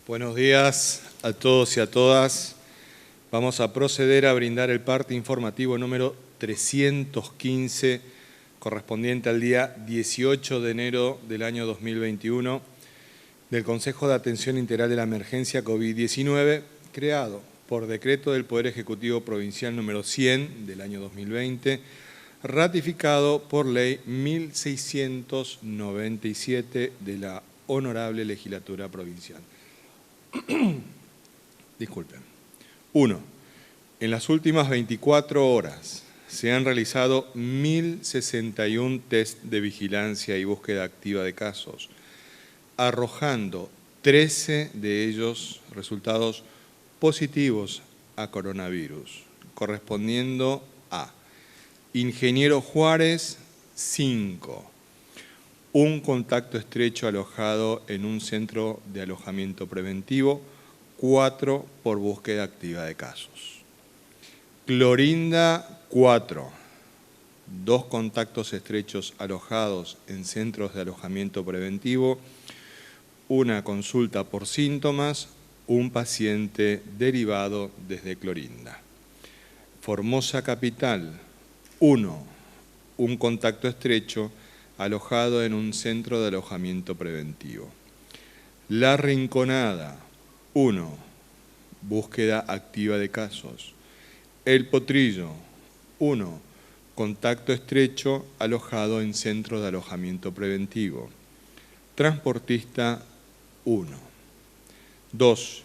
Buenos días a todos y a todas. Vamos a proceder a brindar el parte informativo número 315, correspondiente al día 18 de enero del año 2021, del Consejo de Atención Integral de la Emergencia COVID-19, creado por decreto del Poder Ejecutivo Provincial número 100 del año 2020, ratificado por ley 1697 de la Honorable Legislatura Provincial. Disculpen. 1. En las últimas 24 horas se han realizado 1.061 test de vigilancia y búsqueda activa de casos, arrojando 13 de ellos resultados positivos a coronavirus, correspondiendo a Ingeniero Juárez, 5. Un contacto estrecho alojado en un centro de alojamiento preventivo, 4 por búsqueda activa de casos. Clorinda, 4. 2 contactos estrechos alojados en centros de alojamiento preventivo, una consulta por síntomas, un paciente derivado desde Clorinda. Formosa Capital, 1. Un contacto estrecho alojado en un centro de alojamiento preventivo. La Rinconada, 1. Búsqueda activa de casos. El Potrillo, 1. Contacto estrecho alojado en centro de alojamiento preventivo. Transportista, 1. 2.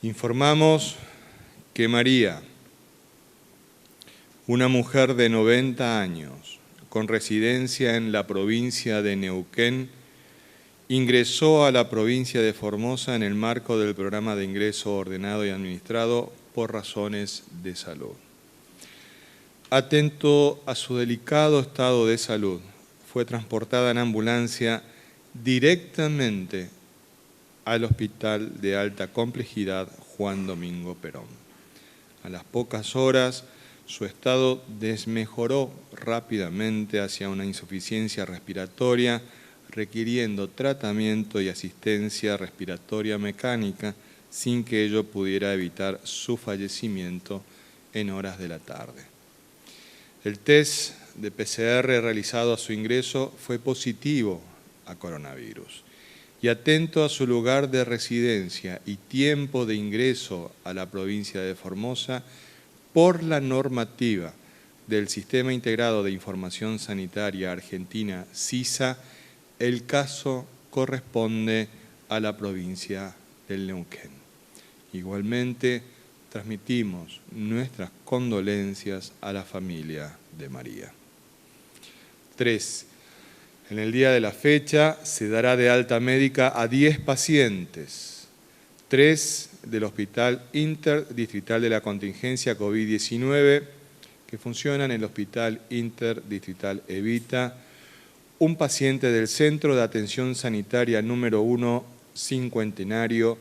Informamos que María, una mujer de 90 años, con residencia en la provincia de Neuquén, ingresó a la provincia de Formosa en el marco del programa de ingreso ordenado y administrado por razones de salud. Atento a su delicado estado de salud, fue transportada en ambulancia directamente al Hospital de Alta Complejidad Juan Domingo Perón. A las pocas horas, su estado desmejoró rápidamente hacia una insuficiencia respiratoria, requiriendo tratamiento y asistencia respiratoria mecánica, sin que ello pudiera evitar su fallecimiento en horas de la tarde. El test de PCR realizado a su ingreso fue positivo a coronavirus. Y atento a su lugar de residencia y tiempo de ingreso a la provincia de Formosa, por la normativa del Sistema Integrado de Información Sanitaria Argentina, SISA, el caso corresponde a la provincia del Neuquén. Igualmente, transmitimos nuestras condolencias a la familia de María. 3. En el día de la fecha se dará de alta médica a 10 pacientes, 3 del Hospital Interdistrital de la Contingencia COVID-19, que funciona en el Hospital Interdistrital Evita, un paciente del Centro de Atención Sanitaria número 1 Cincuentenario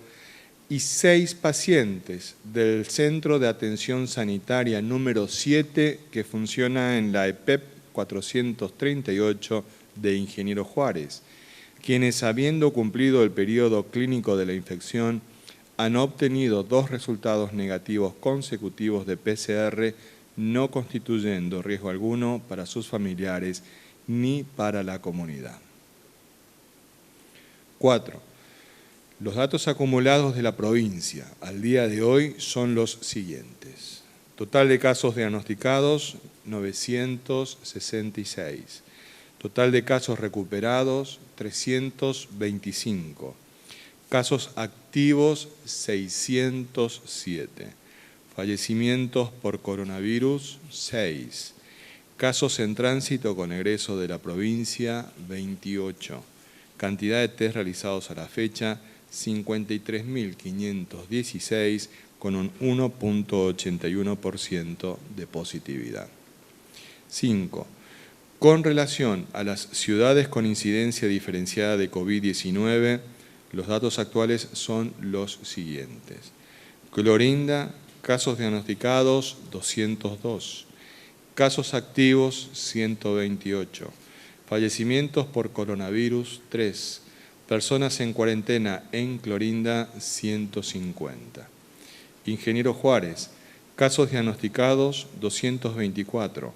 y 6 pacientes del Centro de Atención Sanitaria número 7, que funciona en la EPEP 438 de Ingeniero Juárez, quienes, habiendo cumplido el periodo clínico de la infección, han obtenido 2 resultados negativos consecutivos de PCR, no constituyendo riesgo alguno para sus familiares ni para la comunidad. 4. Los datos acumulados de la provincia al día de hoy son los siguientes. Total de casos diagnosticados, 966. Total de casos recuperados, 325. Casos activos, 607. Fallecimientos por coronavirus, 6. Casos en tránsito con egreso de la provincia, 28. Cantidad de test realizados a la fecha, 53.516, con un 1.81% de positividad. 5. Con relación a las ciudades con incidencia diferenciada de COVID-19, los datos actuales son los siguientes. Clorinda, casos diagnosticados, 202. Casos activos, 128. Fallecimientos por coronavirus, 3. Personas en cuarentena en Clorinda, 150. Ingeniero Juárez, casos diagnosticados, 224.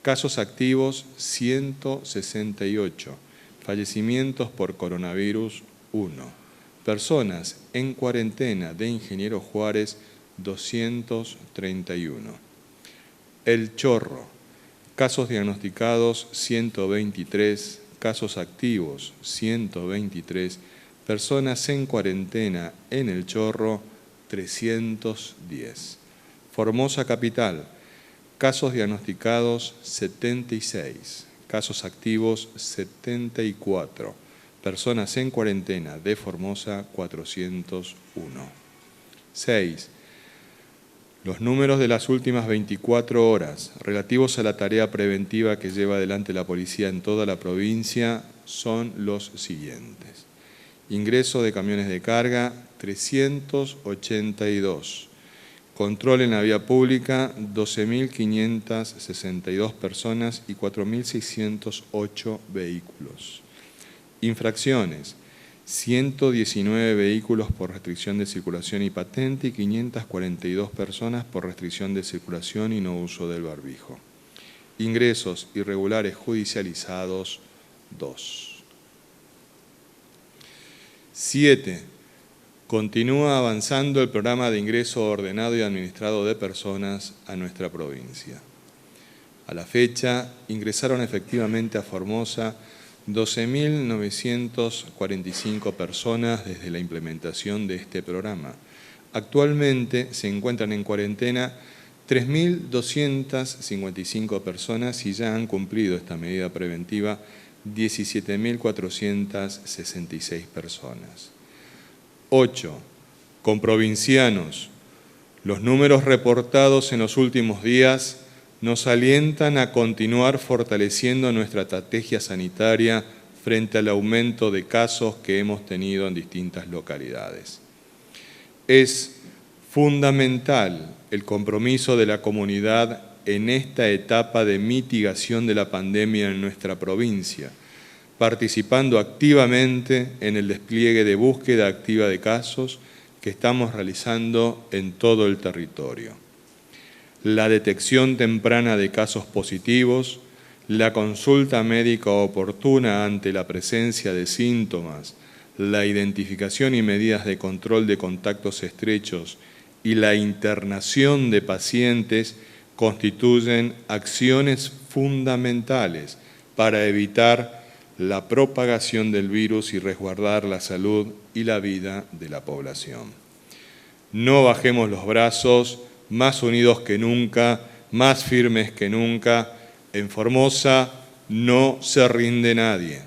Casos activos, 168. Fallecimientos por coronavirus, 1. Personas en cuarentena de Ingeniero Juárez, 231. El Chorro, casos diagnosticados, 123. Casos activos, 123. Personas en cuarentena en El Chorro, 310. Formosa Capital, casos diagnosticados, 76. Casos activos, 74. Personas en cuarentena de Formosa, 401. 6. Los números de las últimas 24 horas relativos a la tarea preventiva que lleva adelante la policía en toda la provincia son los siguientes. Ingreso de camiones de carga, 382. Control en la vía pública, 12.562 personas y 4.608 vehículos. Infracciones, 119 vehículos por restricción de circulación y patente y 542 personas por restricción de circulación y no uso del barbijo. Ingresos irregulares judicializados, 2. 7. Continúa avanzando el programa de ingreso ordenado y administrado de personas a nuestra provincia. A la fecha, ingresaron efectivamente a Formosa 12.945 personas desde la implementación de este programa. Actualmente se encuentran en cuarentena 3.255 personas y ya han cumplido esta medida preventiva 17.466 personas. 8. Con provincianos, los números reportados en los últimos días nos alientan a continuar fortaleciendo nuestra estrategia sanitaria frente al aumento de casos que hemos tenido en distintas localidades. Es fundamental el compromiso de la comunidad en esta etapa de mitigación de la pandemia en nuestra provincia, participando activamente en el despliegue de búsqueda activa de casos que estamos realizando en todo el territorio. La detección temprana de casos positivos, la consulta médica oportuna ante la presencia de síntomas, la identificación y medidas de control de contactos estrechos y la internación de pacientes constituyen acciones fundamentales para evitar la propagación del virus y resguardar la salud y la vida de la población. No bajemos los brazos, más unidos que nunca, más firmes que nunca. En Formosa no se rinde nadie.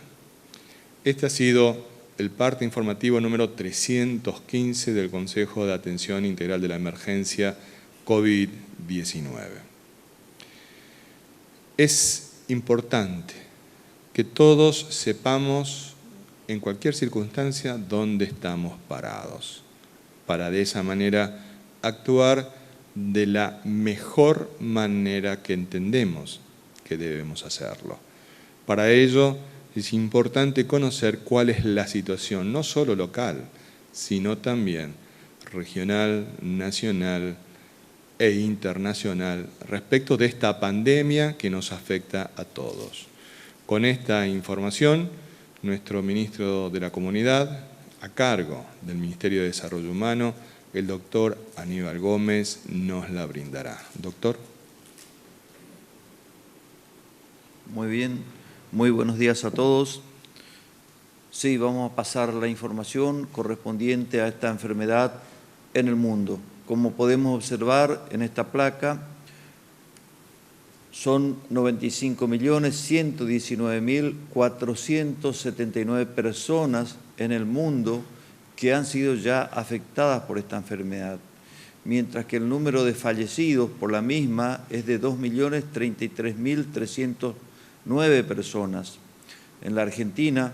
Este ha sido el parte informativo número 315 del Consejo de Atención Integral de la Emergencia COVID-19. Es importante que todos sepamos en cualquier circunstancia dónde estamos parados, para de esa manera actuar de la mejor manera que entendemos que debemos hacerlo. Para ello es importante conocer cuál es la situación, no solo local, sino también regional, nacional e internacional, respecto de esta pandemia que nos afecta a todos. Con esta información, nuestro ministro de la Comunidad, a cargo del Ministerio de Desarrollo Humano, el doctor Aníbal Gómez, nos la brindará. Doctor. Muy bien, muy buenos días a todos. Sí, vamos a pasar la información correspondiente a esta enfermedad en el mundo. Como podemos observar en esta placa, son 95.119.479 personas en el mundo que han sido ya afectadas por esta enfermedad, mientras que el número de fallecidos por la misma es de 2.033.309 personas. En la Argentina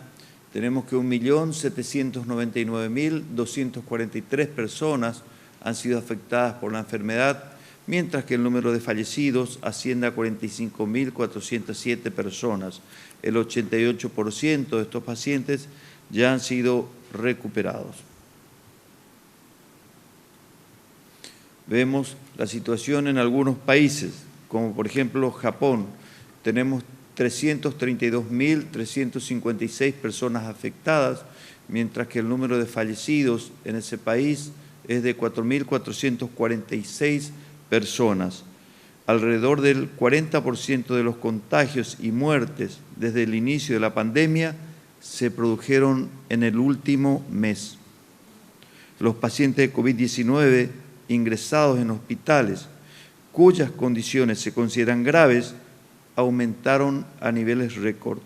tenemos que 1.799.243 personas han sido afectadas por la enfermedad, mientras que el número de fallecidos asciende a 45.407 personas. El 88% de estos pacientes ya han sido recuperados. Vemos la situación en algunos países, como por ejemplo Japón. Tenemos 332.356 personas afectadas, mientras que el número de fallecidos en ese país es de 4.446 personas. Alrededor del 40% de los contagios y muertes desde el inicio de la pandemia se produjeron en el último mes. Los pacientes de COVID-19 ingresados en hospitales, cuyas condiciones se consideran graves, aumentaron a niveles récord,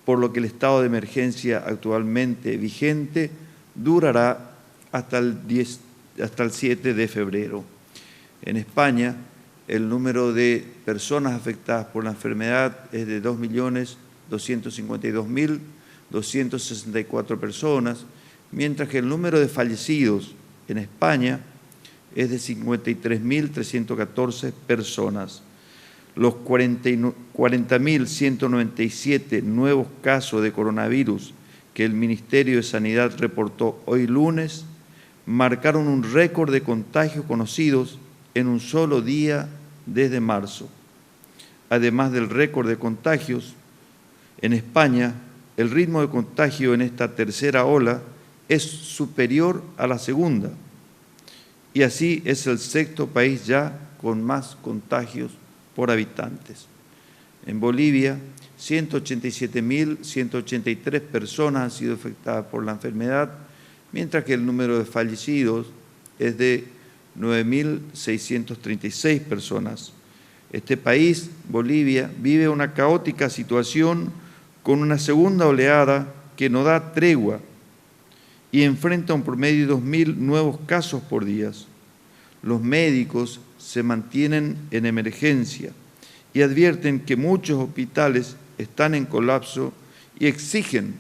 por lo que el estado de emergencia actualmente vigente durará hasta el 7 de febrero. En España, el número de personas afectadas por la enfermedad es de 2.252.264 personas, mientras que el número de fallecidos en España es de 53.314 personas. Los 40.197 nuevos casos de coronavirus que el Ministerio de Sanidad reportó hoy lunes marcaron un récord de contagios conocidos en un solo día desde marzo. Además del récord de contagios, en España el ritmo de contagio en esta tercera ola es superior a la segunda, y así es el sexto país ya con más contagios por habitantes. En Bolivia, 187.183 personas han sido afectadas por la enfermedad, mientras que el número de fallecidos es de 9.636 personas. Este país, Bolivia, vive una caótica situación con una segunda oleada que no da tregua y enfrenta un promedio de 2.000 nuevos casos por día. Los médicos se mantienen en emergencia y advierten que muchos hospitales están en colapso y exigen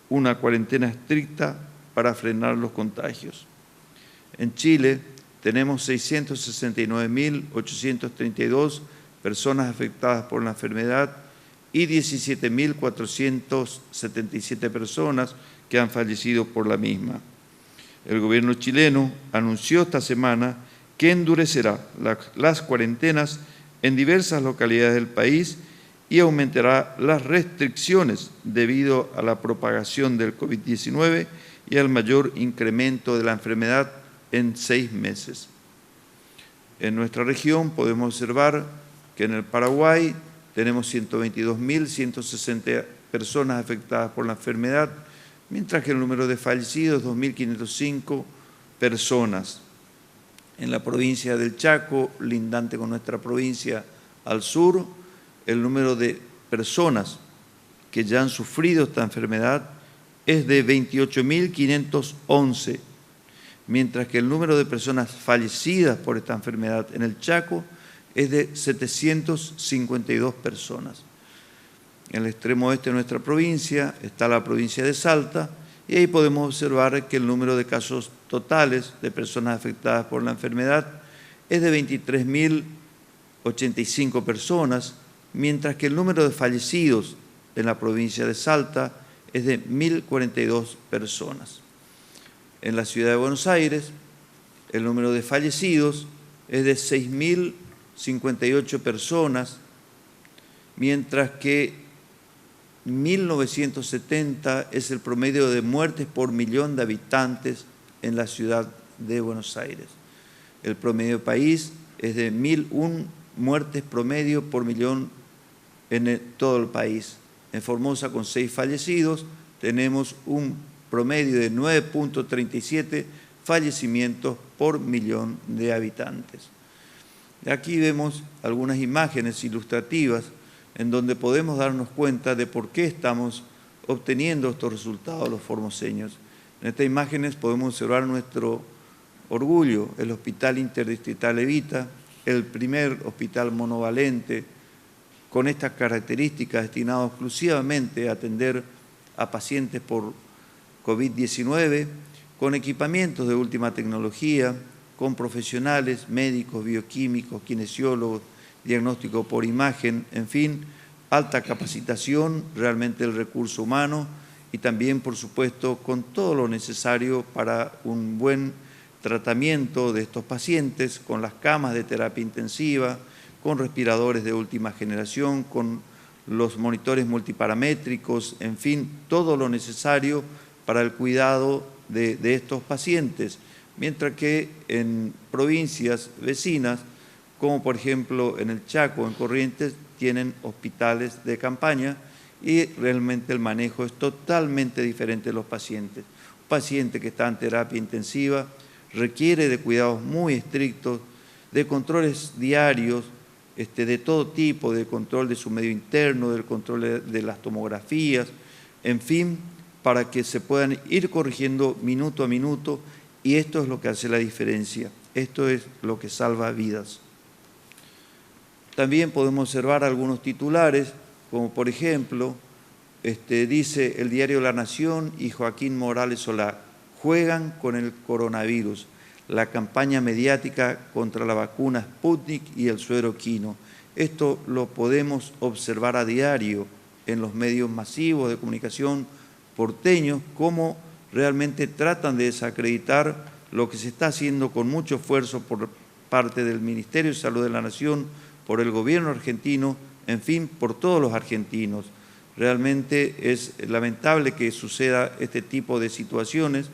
una cuarentena estricta para frenar los contagios. En Chile tenemos 669.832 personas afectadas por la enfermedad y 17.477 personas que han fallecido por la misma. El gobierno chileno anunció esta semana que endurecerá las cuarentenas en diversas localidades del país y aumentará las restricciones debido a la propagación del COVID-19 y al mayor incremento de la enfermedad en 6 meses. En nuestra región podemos observar que en el Paraguay tenemos 122.160 personas afectadas por la enfermedad, mientras que el número de fallecidos es 2.505 personas. En la provincia del Chaco, lindante con nuestra provincia al sur, el número de personas que ya han sufrido esta enfermedad es de 28.511, mientras que el número de personas fallecidas por esta enfermedad en el Chaco es de 752 personas. En el extremo oeste de nuestra provincia está la provincia de Salta, y ahí podemos observar que el número de casos totales de personas afectadas por la enfermedad es de 23.085 personas, mientras que el número de fallecidos en la provincia de Salta es de 1.042 personas. En la ciudad de Buenos Aires, el número de fallecidos es de 6.058 personas, mientras que 1.970 es el promedio de muertes por millón de habitantes en la ciudad de Buenos Aires. El promedio país es de 1.001 muertes promedio por millón en todo el país. En Formosa, con 6 fallecidos, tenemos un promedio de 9.37 fallecimientos por millón de habitantes. Aquí vemos algunas imágenes ilustrativas en donde podemos darnos cuenta de por qué estamos obteniendo estos resultados los formoseños. En estas imágenes podemos observar nuestro orgullo, el Hospital Interdistrital Evita, el primer hospital monovalente con estas características destinado exclusivamente a atender a pacientes por COVID-19, con equipamientos de última tecnología, con profesionales, médicos, bioquímicos, kinesiólogos, diagnóstico por imagen, en fin, alta capacitación realmente del recurso humano y también, por supuesto, con todo lo necesario para un buen tratamiento de estos pacientes, con las camas de terapia intensiva, con respiradores de última generación, con los monitores multiparamétricos, en fin, todo lo necesario para el cuidado de estos pacientes, mientras que en provincias vecinas, como por ejemplo en el Chaco, en Corrientes, tienen hospitales de campaña y realmente el manejo es totalmente diferente de los pacientes. Un paciente que está en terapia intensiva requiere de cuidados muy estrictos, de controles diarios, de todo tipo, de control de su medio interno, del control de las tomografías, en fin, para que se puedan ir corrigiendo minuto a minuto, y esto es lo que hace la diferencia, esto es lo que salva vidas. También podemos observar algunos titulares, como por ejemplo, dice el diario La Nación y Joaquín Morales Solá, juegan con el coronavirus, la campaña mediática contra la vacuna Sputnik y el suero quino. Esto lo podemos observar a diario en los medios masivos de comunicación porteños, cómo realmente tratan de desacreditar lo que se está haciendo con mucho esfuerzo por parte del Ministerio de Salud de la Nación, por el gobierno argentino, en fin, por todos los argentinos. Realmente es lamentable que suceda este tipo de situaciones,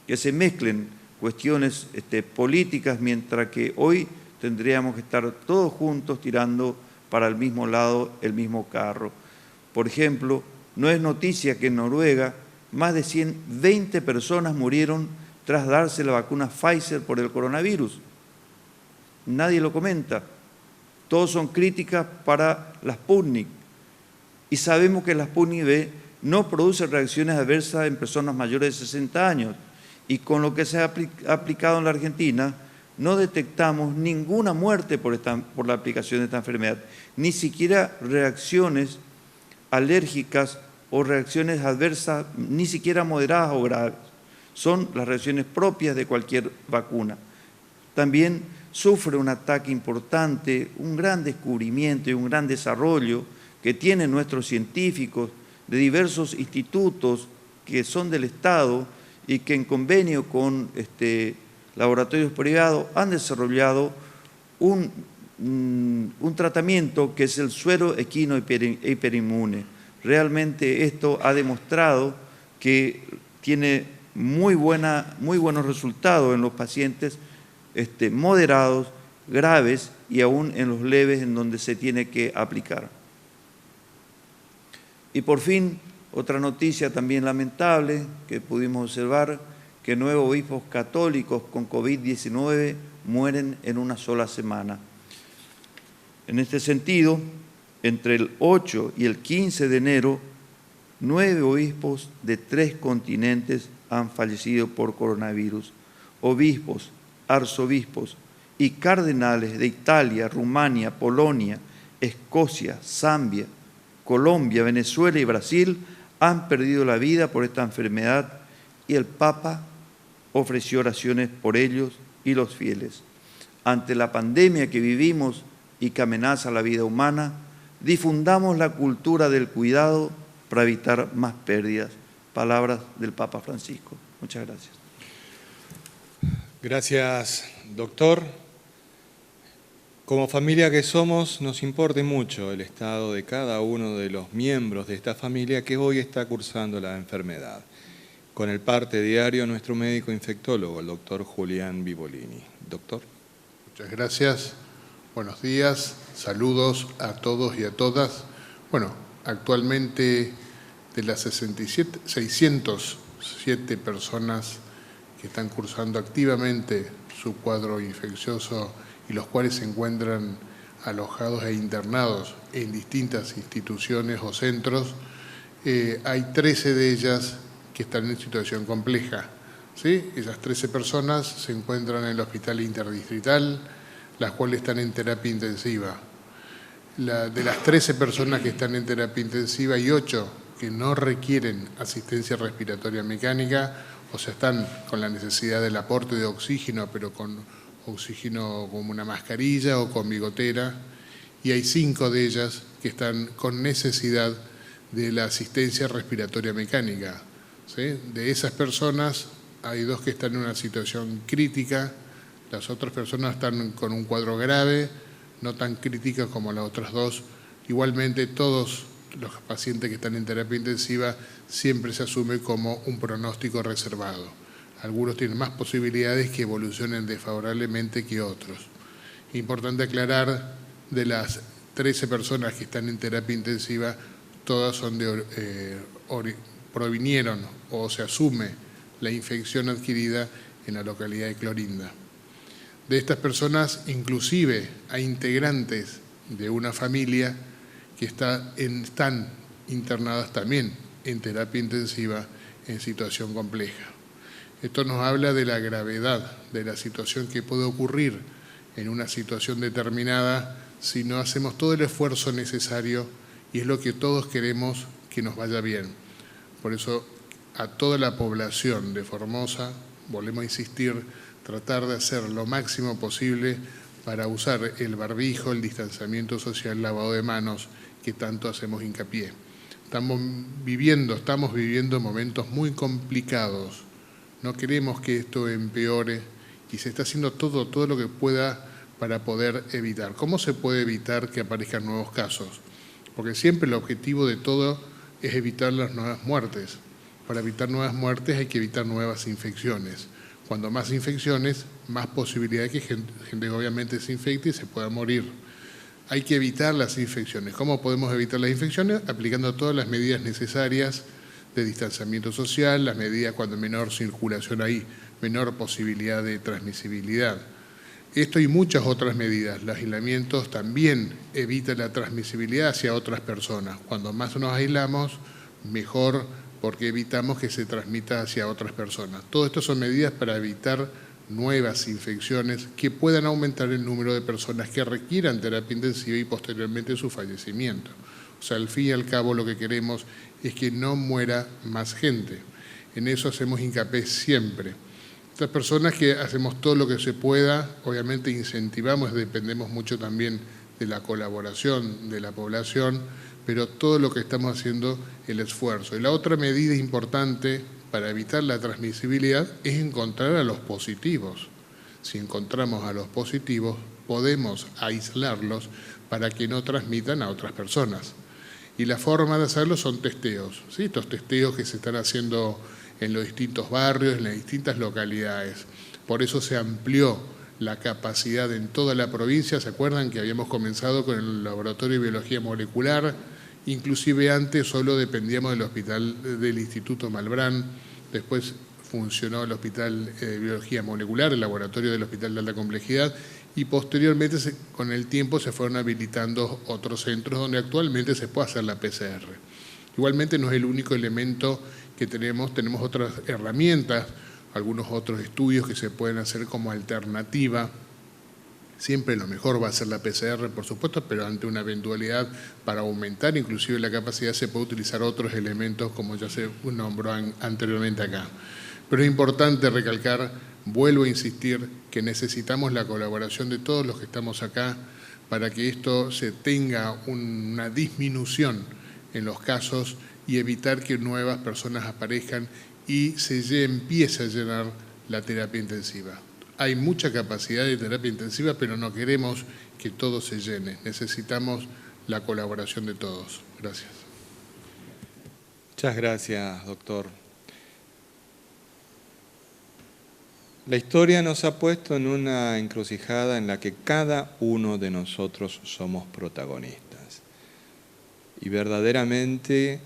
que se mezclen cuestiones políticas, mientras que hoy tendríamos que estar todos juntos tirando para el mismo lado, el mismo carro. Por ejemplo, no es noticia que en Noruega más de 120 personas murieron tras darse la vacuna Pfizer por el coronavirus. Nadie lo comenta. Todos son críticas para la Sputnik. Y sabemos que la Sputnik V no produce reacciones adversas en personas mayores de 60 años. Y con lo que se ha aplicado en la Argentina, no detectamos ninguna muerte por la aplicación de esta enfermedad, ni siquiera reacciones alérgicas o reacciones adversas, ni siquiera moderadas o graves. Son las reacciones propias de cualquier vacuna. También sufre un ataque importante, un gran descubrimiento y un gran desarrollo que tienen nuestros científicos de diversos institutos que son del Estado y que en convenio con laboratorios privados han desarrollado un tratamiento que es el suero equino hiperinmune. Realmente esto ha demostrado que tiene muy buenos resultados en los pacientes moderados, graves y aún en los leves en donde se tiene que aplicar. Y por fin, otra noticia también lamentable que pudimos observar, que 9 obispos católicos con COVID-19 mueren en una sola semana. En este sentido, entre el 8 y el 15 de enero, 9 obispos de 3 continentes han fallecido por coronavirus. Obispos, arzobispos y cardenales de Italia, Rumania, Polonia, Escocia, Zambia, Colombia, Venezuela y Brasil han perdido la vida por esta enfermedad y el Papa ofreció oraciones por ellos y los fieles. Ante la pandemia que vivimos y que amenaza la vida humana, difundamos la cultura del cuidado para evitar más pérdidas. Palabras del Papa Francisco. Muchas gracias. Gracias, doctor. Como familia que somos, nos importa mucho el estado de cada uno de los miembros de esta familia que hoy está cursando la enfermedad. Con el parte diario, nuestro médico infectólogo, el doctor Julián Vivolini. Doctor. Muchas gracias. Buenos días. Saludos a todos y a todas. Bueno, actualmente de las 607 personas que están cursando activamente su cuadro infeccioso y los cuales se encuentran alojados e internados en distintas instituciones o centros, hay 13 de ellas que están en situación compleja. ¿Sí? Esas 13 personas se encuentran en el hospital interdistrital, las cuales están en terapia intensiva. De las 13 personas que están en terapia intensiva, hay 8 que no requieren asistencia respiratoria mecánica, o sea, están con la necesidad del aporte de oxígeno, pero con oxígeno como una mascarilla o con bigotera, y hay 5 de ellas que están con necesidad de la asistencia respiratoria mecánica, ¿sí? De esas personas hay 2 que están en una situación crítica, las otras personas están con un cuadro grave, no tan crítica como las otras 2. Igualmente, todos los pacientes que están en terapia intensiva siempre se asume como un pronóstico reservado. Algunos tienen más posibilidades que evolucionen desfavorablemente que otros. Importante aclarar, de las 13 personas que están en terapia intensiva, todas son provinieron o se asume la infección adquirida en la localidad de Clorinda. De estas personas, inclusive, hay integrantes de una familia que están internadas también en terapia intensiva en situación compleja. Esto nos habla de la gravedad de la situación que puede ocurrir en una situación determinada si no hacemos todo el esfuerzo necesario, y es lo que todos queremos, que nos vaya bien. Por eso, a toda la población de Formosa, volvemos a insistir, tratar de hacer lo máximo posible para usar el barbijo, el distanciamiento social, el lavado de manos, que tanto hacemos hincapié. Estamos viviendo momentos muy complicados. No queremos que esto empeore y se está haciendo todo lo que pueda para poder evitar. ¿Cómo se puede evitar que aparezcan nuevos casos? Porque siempre el objetivo de todo es evitar las nuevas muertes. Para evitar nuevas muertes hay que evitar nuevas infecciones. Cuando más infecciones, más posibilidad de que gente obviamente se infecte y se pueda morir. Hay que evitar las infecciones. ¿Cómo podemos evitar las infecciones? Aplicando todas las medidas necesarias de distanciamiento social, las medidas cuando menor circulación hay, menor posibilidad de transmisibilidad. Esto y muchas otras medidas. Los aislamientos también evitan la transmisibilidad hacia otras personas. Cuando más nos aislamos, mejor, porque evitamos que se transmita hacia otras personas. Todo esto son medidas para evitar nuevas infecciones que puedan aumentar el número de personas que requieran terapia intensiva y posteriormente su fallecimiento. O sea, al fin y al cabo lo que queremos es que no muera más gente. En eso hacemos hincapié siempre. Estas personas que hacemos todo lo que se pueda, obviamente incentivamos, dependemos mucho también de la colaboración de la población, pero todo lo que estamos haciendo, el esfuerzo. Y la otra medida importante para evitar la transmisibilidad es encontrar a los positivos. Si encontramos a los positivos, podemos aislarlos para que no transmitan a otras personas. Y la forma de hacerlo son testeos, ¿sí? Estos testeos que se están haciendo en los distintos barrios, en las distintas localidades. Por eso se amplió la capacidad en toda la provincia. ¿Se acuerdan que habíamos comenzado con el Laboratorio de Biología Molecular? Inclusive antes solo dependíamos del hospital del Instituto Malbrán, después funcionó el Hospital de Biología Molecular, el laboratorio del Hospital de Alta Complejidad, y posteriormente con el tiempo se fueron habilitando otros centros donde actualmente se puede hacer la PCR. Igualmente no es el único elemento que tenemos otras herramientas, algunos otros estudios que se pueden hacer como alternativa. Siempre lo mejor va a ser la PCR, por supuesto, pero ante una eventualidad para aumentar inclusive la capacidad se puede utilizar otros elementos como ya se nombró anteriormente acá. Pero es importante recalcar, vuelvo a insistir, que necesitamos la colaboración de todos los que estamos acá para que esto se tenga una disminución en los casos y evitar que nuevas personas aparezcan y se empiece a llenar la terapia intensiva. Hay mucha capacidad de terapia intensiva, pero no queremos que todo se llene. Necesitamos la colaboración de todos. Gracias. Muchas gracias, doctor. La historia nos ha puesto en una encrucijada en la que cada uno de nosotros somos protagonistas. Y verdaderamente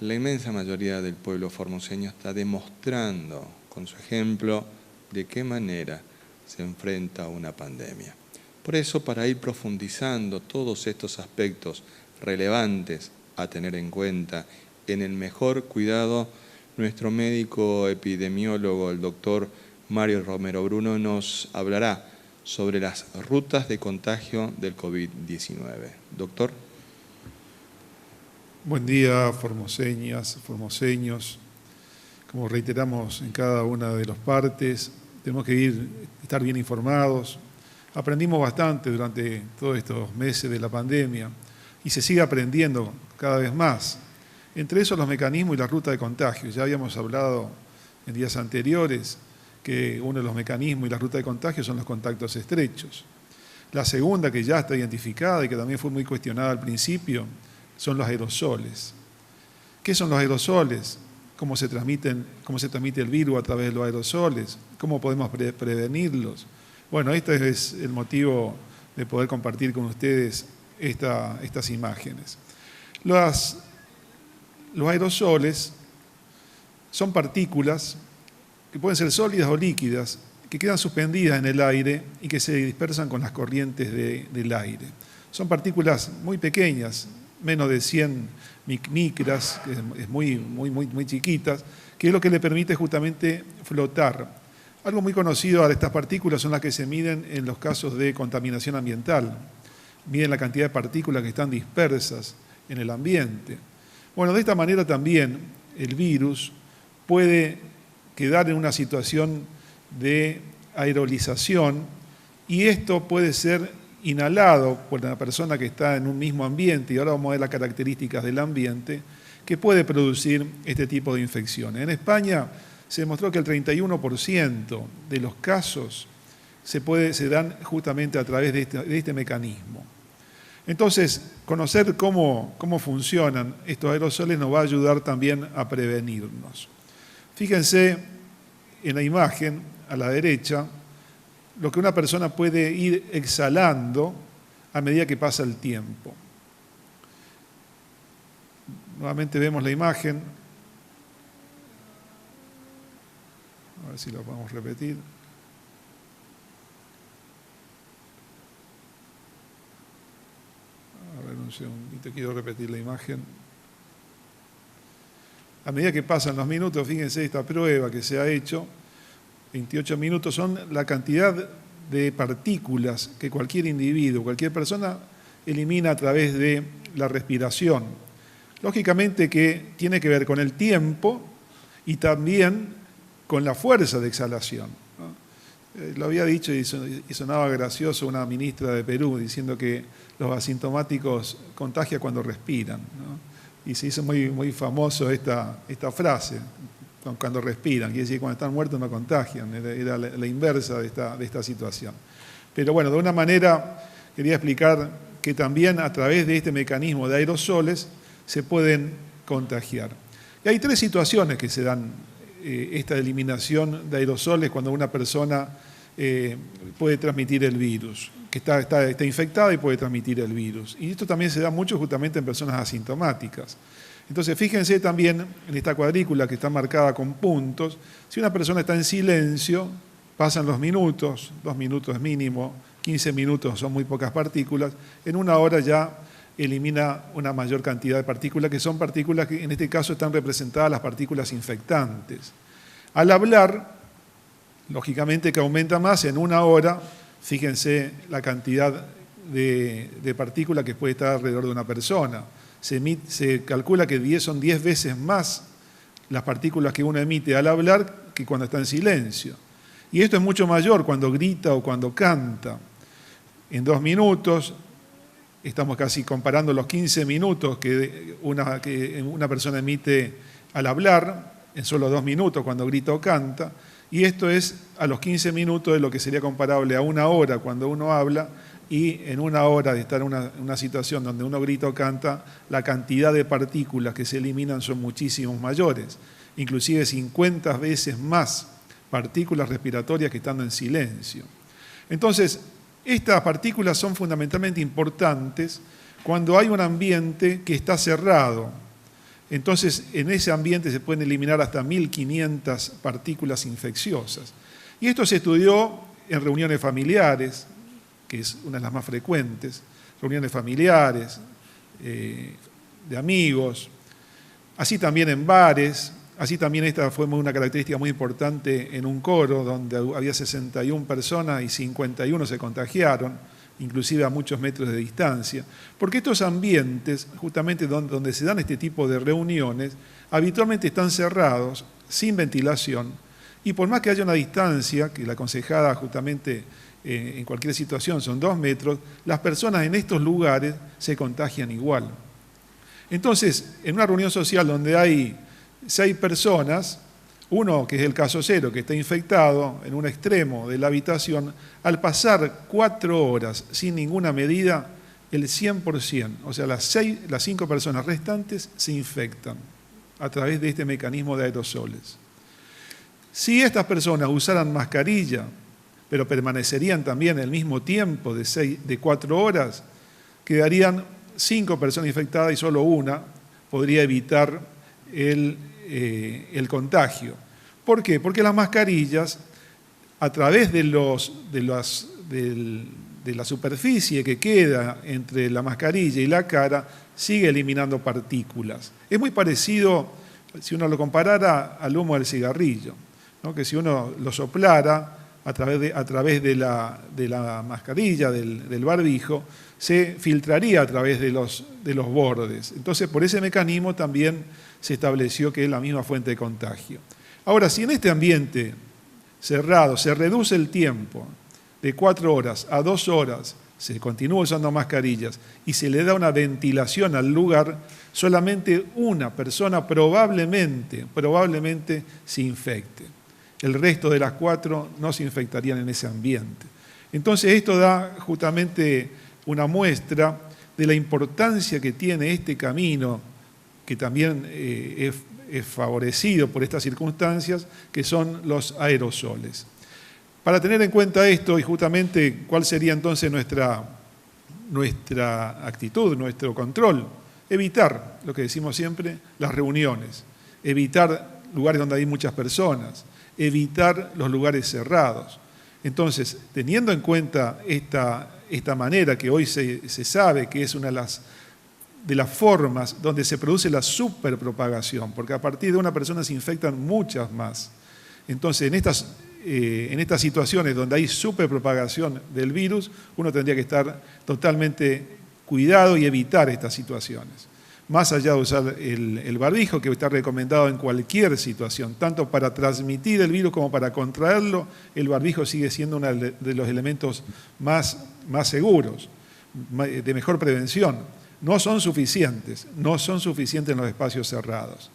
la inmensa mayoría del pueblo formoseño está demostrando con su ejemplo de qué manera se enfrenta a una pandemia. Por eso, para ir profundizando todos estos aspectos relevantes a tener en cuenta en el mejor cuidado, nuestro médico epidemiólogo, el doctor Mario Romero Bruno, nos hablará sobre las rutas de contagio del COVID-19. Doctor. Buen día, formoseñas, formoseños. Como reiteramos en cada una de las partes, tenemos que estar bien informados. Aprendimos bastante durante todos estos meses de la pandemia y se sigue aprendiendo cada vez más. Entre esos los mecanismos y la ruta de contagio. Ya habíamos hablado en días anteriores que uno de los mecanismos y la ruta de contagio son los contactos estrechos. La segunda, que ya está identificada y que también fue muy cuestionada al principio, son los aerosoles. ¿Qué son los aerosoles? ¿Cómo se transmite el virus a través de los aerosoles? ¿Cómo podemos prevenirlos? Bueno, este es el motivo de poder compartir con ustedes estas imágenes. Los aerosoles son partículas que pueden ser sólidas o líquidas, que quedan suspendidas en el aire y que se dispersan con las corrientes del aire. Son partículas muy pequeñas, menos de 100 micras, que es muy chiquitas, que es lo que le permite justamente flotar. Algo muy conocido de estas partículas son las que se miden en los casos de contaminación ambiental. Miden la cantidad de partículas que están dispersas en el ambiente. Bueno, de esta manera también el virus puede quedar en una situación de aerolización y esto puede ser inhalado por una persona que está en un mismo ambiente, y ahora vamos a ver las características del ambiente, que puede producir este tipo de infecciones. En España se demostró que el 31% de los casos se dan justamente a través de este mecanismo. Entonces, conocer cómo funcionan estos aerosoles nos va a ayudar también a prevenirnos. Fíjense en la imagen a la derecha lo que una persona puede ir exhalando a medida que pasa el tiempo. Nuevamente vemos la imagen. A ver si lo podemos repetir. A ver un segundito, quiero repetir la imagen. A medida que pasan los minutos, fíjense esta prueba que se ha hecho, 28 minutos son la cantidad de partículas que cualquier individuo, cualquier persona elimina a través de la respiración. Lógicamente que tiene que ver con el tiempo y también con la fuerza de exhalación, ¿no? Lo había dicho y sonaba gracioso una ministra de Perú diciendo que los asintomáticos contagian cuando respiran, ¿no? Y se hizo muy famoso esta frase, cuando respiran, quiere decir que cuando están muertos no contagian, era la inversa de esta situación. Pero bueno, de una manera quería explicar que también a través de este mecanismo de aerosoles se pueden contagiar. Y hay 3 situaciones que se dan esta eliminación de aerosoles cuando una persona puede transmitir el virus, que está infectada y puede transmitir el virus. Y esto también se da mucho justamente en personas asintomáticas. Entonces, fíjense también en esta cuadrícula que está marcada con puntos. Si una persona está en silencio, pasan los minutos, 2 minutos mínimo, 15 minutos son muy pocas partículas, en 1 hora ya elimina una mayor cantidad de partículas, que son partículas que en este caso están representadas las partículas infectantes. Al hablar, lógicamente que aumenta más, en 1 hora, fíjense la cantidad de partículas que puede estar alrededor de una persona. Se calcula que son 10 veces más las partículas que uno emite al hablar que cuando está en silencio. Y esto es mucho mayor cuando grita o cuando canta. En 2 minutos, estamos casi comparando los 15 minutos que una persona emite al hablar, en solo 2 minutos cuando grita o canta, y esto es a los 15 minutos de lo que sería comparable a 1 hora cuando uno habla, y en 1 hora de estar en una situación donde uno grita o canta, la cantidad de partículas que se eliminan son muchísimos mayores, inclusive 50 veces más partículas respiratorias que estando en silencio. Entonces, estas partículas son fundamentalmente importantes cuando hay un ambiente que está cerrado. Entonces, en ese ambiente se pueden eliminar hasta 1500 partículas infecciosas. Y esto se estudió en reuniones familiares, que es una de las más frecuentes, reuniones familiares, de amigos, así también en bares, así también esta fue una característica muy importante en un coro donde había 61 personas y 51 se contagiaron, inclusive a muchos metros de distancia, porque estos ambientes, justamente donde se dan este tipo de reuniones, habitualmente están cerrados, sin ventilación, y por más que haya una distancia, que la aconsejada justamente en cualquier situación son 2 metros, las personas en estos lugares se contagian igual. Entonces, en una reunión social donde hay 6 personas, uno, que es el caso cero, que está infectado en un extremo de la habitación, al pasar 4 horas sin ninguna medida, el 100%, o sea, las 5 personas restantes se infectan a través de este mecanismo de aerosoles. Si estas personas usaran mascarilla, pero permanecerían también el mismo tiempo de 4 horas, quedarían 5 personas infectadas y solo una podría evitar el contagio. ¿Por qué? Porque las mascarillas, a través de la superficie que queda entre la mascarilla y la cara, sigue eliminando partículas. Es muy parecido, si uno lo comparara, al humo del cigarrillo, ¿no? Que si uno lo soplara a través de la mascarilla, del barbijo, se filtraría a través de los bordes. Entonces, por ese mecanismo también se estableció que es la misma fuente de contagio. Ahora, si en este ambiente cerrado se reduce el tiempo de 4 horas a 2 horas, se continúa usando mascarillas y se le da una ventilación al lugar, solamente una persona probablemente se infecte. El resto de las 4 no se infectarían en ese ambiente. Entonces esto da justamente una muestra de la importancia que tiene este camino, que también es favorecido por estas circunstancias, que son los aerosoles. Para tener en cuenta esto y justamente cuál sería entonces nuestra actitud, nuestro control, evitar, lo que decimos siempre, las reuniones, evitar lugares donde hay muchas personas, evitar los lugares cerrados. Entonces, teniendo en cuenta esta manera que hoy se sabe que es una de las formas donde se produce la superpropagación, porque a partir de una persona se infectan muchas más. Entonces, en estas situaciones donde hay superpropagación del virus, uno tendría que estar totalmente cuidado y evitar estas situaciones. Más allá de usar el barbijo, que está recomendado en cualquier situación, tanto para transmitir el virus como para contraerlo, el barbijo sigue siendo uno de los elementos más seguros, de mejor prevención. No son suficientes en los espacios cerrados.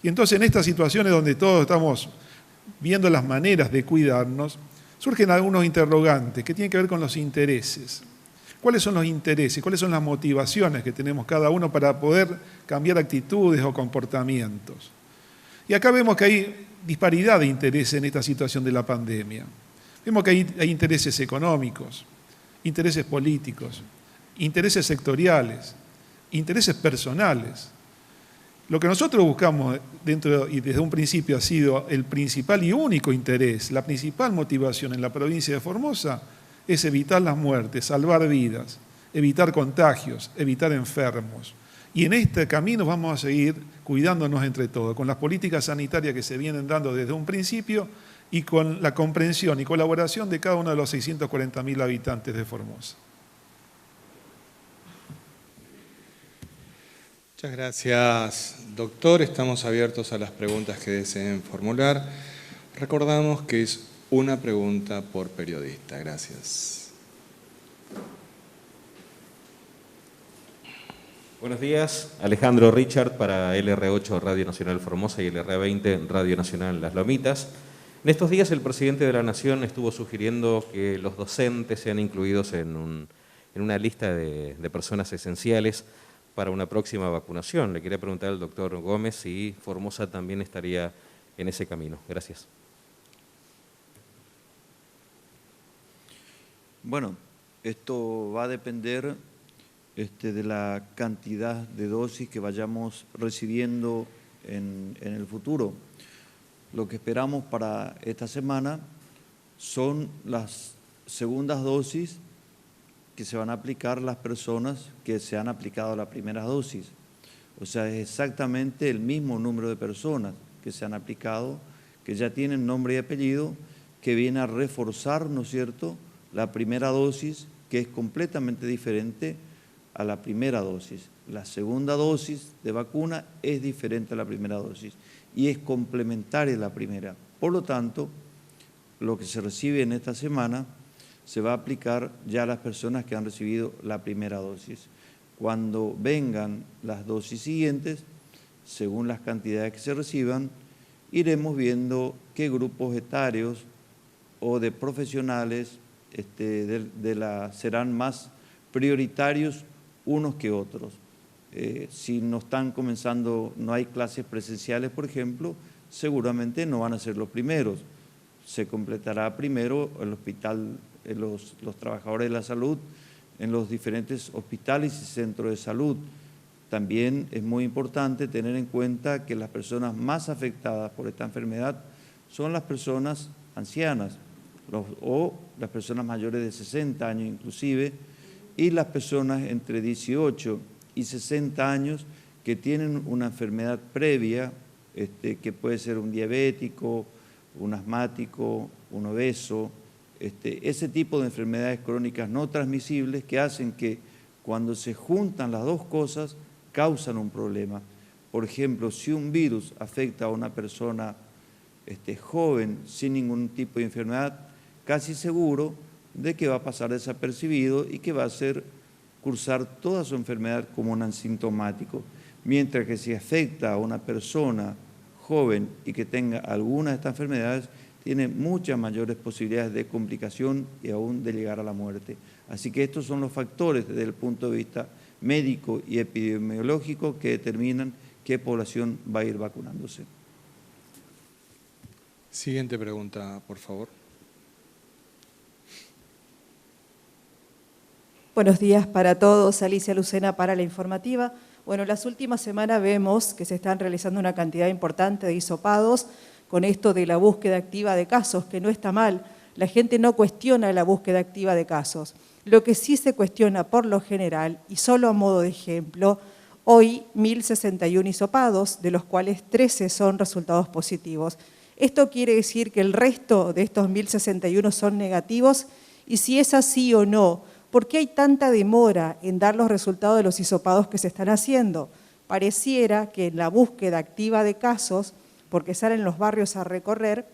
Y entonces en estas situaciones donde todos estamos viendo las maneras de cuidarnos, surgen algunos interrogantes que tienen que ver con los intereses. ¿Cuáles son los intereses? ¿Cuáles son las motivaciones que tenemos cada uno para poder cambiar actitudes o comportamientos? Y acá vemos que hay disparidad de intereses en esta situación de la pandemia. Vemos que hay intereses económicos, intereses políticos, intereses sectoriales, intereses personales. Lo que nosotros buscamos y desde un principio ha sido el principal y único interés, la principal motivación en la provincia de Formosa, es evitar las muertes, salvar vidas, evitar contagios, evitar enfermos. Y en este camino vamos a seguir cuidándonos entre todos, con las políticas sanitarias que se vienen dando desde un principio y con la comprensión y colaboración de cada uno de los 640.000 habitantes de Formosa. Muchas gracias, doctor. Estamos abiertos a las preguntas que deseen formular. Recordamos que es una pregunta por periodista. Gracias. Buenos días, Alejandro Richard para LR8 Radio Nacional Formosa y LR20 Radio Nacional Las Lomitas. En estos días el presidente de la Nación estuvo sugiriendo que los docentes sean incluidos en una lista de personas esenciales para una próxima vacunación. Le quería preguntar al doctor Gómez si Formosa también estaría en ese camino. Gracias. Bueno, esto va a depender de la cantidad de dosis que vayamos recibiendo en el futuro. Lo que esperamos para esta semana son las segundas dosis que se van a aplicar las personas que se han aplicado la primera dosis. O sea, es exactamente el mismo número de personas que se han aplicado, que ya tienen nombre y apellido, que viene a reforzar, ¿no es cierto?, la primera dosis, que es completamente diferente a la primera dosis. La segunda dosis de vacuna es diferente a la primera dosis y es complementaria a la primera. Por lo tanto, lo que se recibe en esta semana se va a aplicar ya a las personas que han recibido la primera dosis. Cuando vengan las dosis siguientes, según las cantidades que se reciban, iremos viendo qué grupos etarios o de profesionales serán más prioritarios unos que otros. Si no están comenzando, no hay clases presenciales, por ejemplo, seguramente no van a ser los primeros. Se completará primero el hospital, los trabajadores de la salud en los diferentes hospitales y centros de salud. También es muy importante tener en cuenta que las personas más afectadas por esta enfermedad son las personas ancianas o las personas mayores de 60 años inclusive, y las personas entre 18 y 60 años que tienen una enfermedad previa, que puede ser un diabético, un asmático, un obeso, ese tipo de enfermedades crónicas no transmisibles que hacen que cuando se juntan las dos cosas causan un problema. Por ejemplo, si un virus afecta a una persona joven sin ningún tipo de enfermedad, casi seguro de que va a pasar desapercibido y que va a hacer cursar toda su enfermedad como un asintomático. Mientras que si afecta a una persona joven y que tenga alguna de estas enfermedades, tiene muchas mayores posibilidades de complicación y aún de llegar a la muerte. Así que estos son los factores desde el punto de vista médico y epidemiológico que determinan qué población va a ir vacunándose. Siguiente pregunta, por favor. Buenos días para todos. Alicia Lucena para la informativa. Bueno, las últimas semanas vemos que se están realizando una cantidad importante de hisopados con esto de la búsqueda activa de casos, que no está mal. La gente no cuestiona la búsqueda activa de casos. Lo que sí se cuestiona por lo general, y solo a modo de ejemplo, hoy 1.061 hisopados, de los cuales 13 son resultados positivos. Esto quiere decir que el resto de estos 1.061 son negativos, y si es así o no, ¿por qué hay tanta demora en dar los resultados de los hisopados que se están haciendo? Pareciera que en la búsqueda activa de casos, porque salen los barrios a recorrer,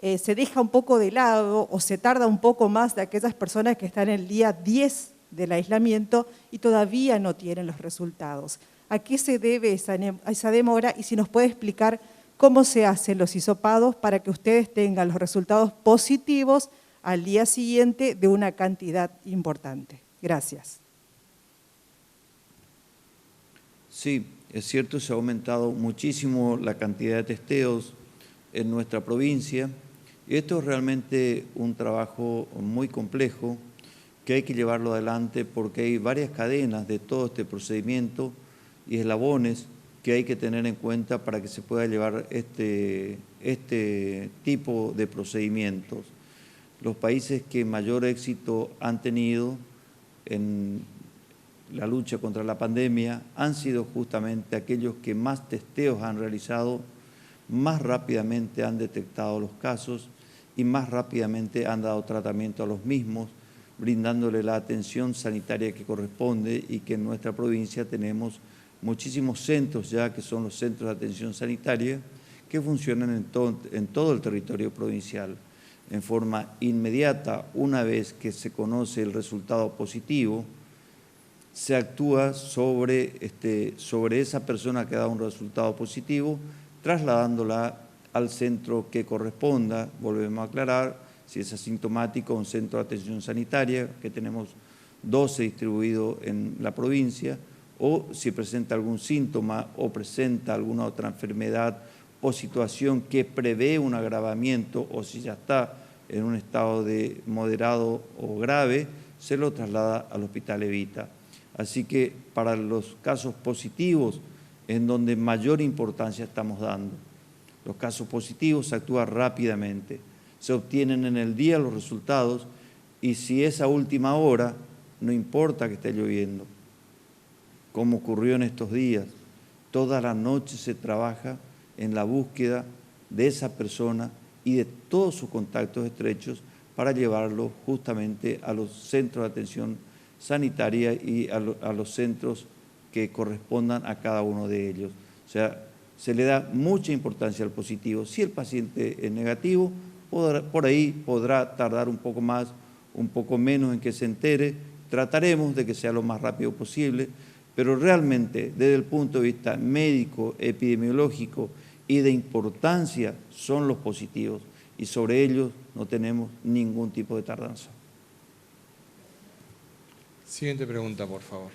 se deja un poco de lado o se tarda un poco más de aquellas personas que están en el día 10 del aislamiento y todavía no tienen los resultados. ¿A qué se debe esa demora? Y si nos puede explicar cómo se hacen los hisopados para que ustedes tengan los resultados positivos al día siguiente de una cantidad importante. Gracias. Sí, es cierto, se ha aumentado muchísimo la cantidad de testeos en nuestra provincia. Esto es realmente un trabajo muy complejo que hay que llevarlo adelante porque hay varias cadenas de todo este procedimiento y eslabones que hay que tener en cuenta para que se pueda llevar este tipo de procedimientos. Los países que mayor éxito han tenido en la lucha contra la pandemia han sido justamente aquellos que más testeos han realizado, más rápidamente han detectado los casos y más rápidamente han dado tratamiento a los mismos, brindándole la atención sanitaria que corresponde y que en nuestra provincia tenemos muchísimos centros ya que son los centros de atención sanitaria que funcionan en todo el territorio provincial. En forma inmediata, una vez que se conoce el resultado positivo, se actúa sobre esa persona que ha dado un resultado positivo, trasladándola al centro que corresponda, volvemos a aclarar, si es asintomático, un centro de atención sanitaria, que tenemos 12 distribuidos en la provincia, o si presenta algún síntoma o presenta alguna otra enfermedad o situación que prevé un agravamiento, o si ya está en un estado de moderado o grave, se lo traslada al Hospital Evita. Así que para los casos positivos en donde mayor importancia estamos dando. Los casos positivos se actúa rápidamente, se obtienen en el día los resultados y si es a última hora, no importa que esté lloviendo, como ocurrió en estos días, toda la noche se trabaja en la búsqueda de esa persona y de todos sus contactos estrechos para llevarlo justamente a los centros de atención sanitaria y a los centros que correspondan a cada uno de ellos. O sea, se le da mucha importancia al positivo. Si el paciente es negativo, por ahí podrá tardar un poco más, un poco menos en que se entere. Trataremos de que sea lo más rápido posible. pero realmente desde el punto de vista médico, epidemiológico y de importancia son los positivos y sobre ellos no tenemos ningún tipo de tardanza. Siguiente pregunta, por favor.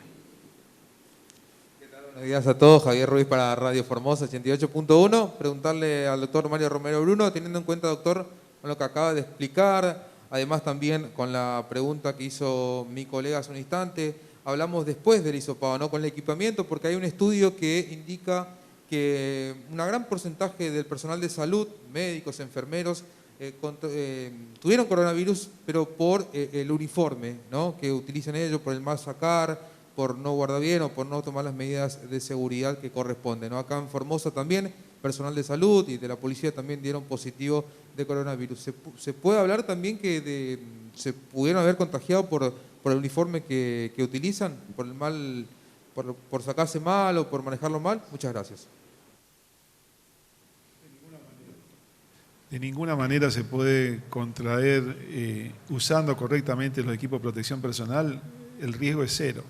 Buenos días a todos, Javier Ruiz para Radio Formosa 88.1. Preguntarle al doctor Mario Romero Bruno, teniendo en cuenta, doctor, con lo que acaba de explicar, además también con la pregunta que hizo mi colega hace un instante, hablamos después del hisopado, ¿no? Con el equipamiento, porque hay un estudio que indica que un gran porcentaje del personal de salud, médicos, enfermeros, tuvieron coronavirus, pero por el uniforme, ¿no? Que utilizan ellos, por el mal sacar, por no guardar bien o por no tomar las medidas de seguridad que corresponden, ¿no? Acá en Formosa también, personal de salud y de la policía también dieron positivo de coronavirus. ¿Se puede hablar también que se pudieron haber contagiado por el uniforme que utilizan, por el mal, por sacarse mal o por manejarlo mal? Muchas gracias. De ninguna manera se puede contraer, usando correctamente los equipos de protección personal, el riesgo es cero.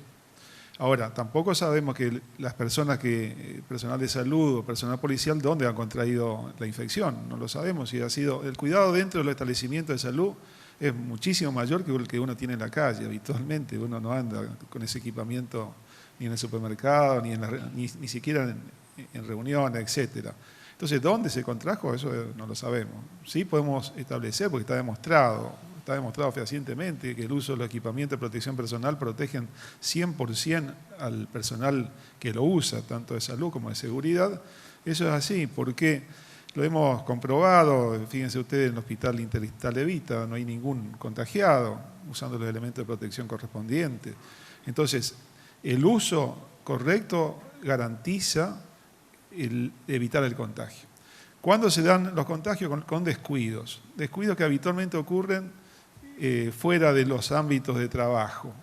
Ahora, tampoco sabemos que las personas personal de salud o personal policial, dónde han contraído la infección. No lo sabemos. Si ha sido el cuidado dentro de los establecimientos de salud es muchísimo mayor que el que uno tiene en la calle habitualmente. Uno no anda con ese equipamiento ni en el supermercado, ni siquiera en reuniones, etcétera. Entonces, ¿dónde se contrajo? Eso no lo sabemos. Sí podemos establecer, porque está demostrado fehacientemente que el uso de los equipamientos de protección personal protegen 100% al personal que lo usa, tanto de salud como de seguridad. Eso es así, porque lo hemos comprobado, fíjense ustedes, en el Hospital Interdistrital de Vita no hay ningún contagiado usando los elementos de protección correspondientes. Entonces, el uso correcto garantiza evitar el contagio. ¿Cuándo se dan los contagios? Con descuidos. Descuidos que habitualmente ocurren fuera de los ámbitos de trabajo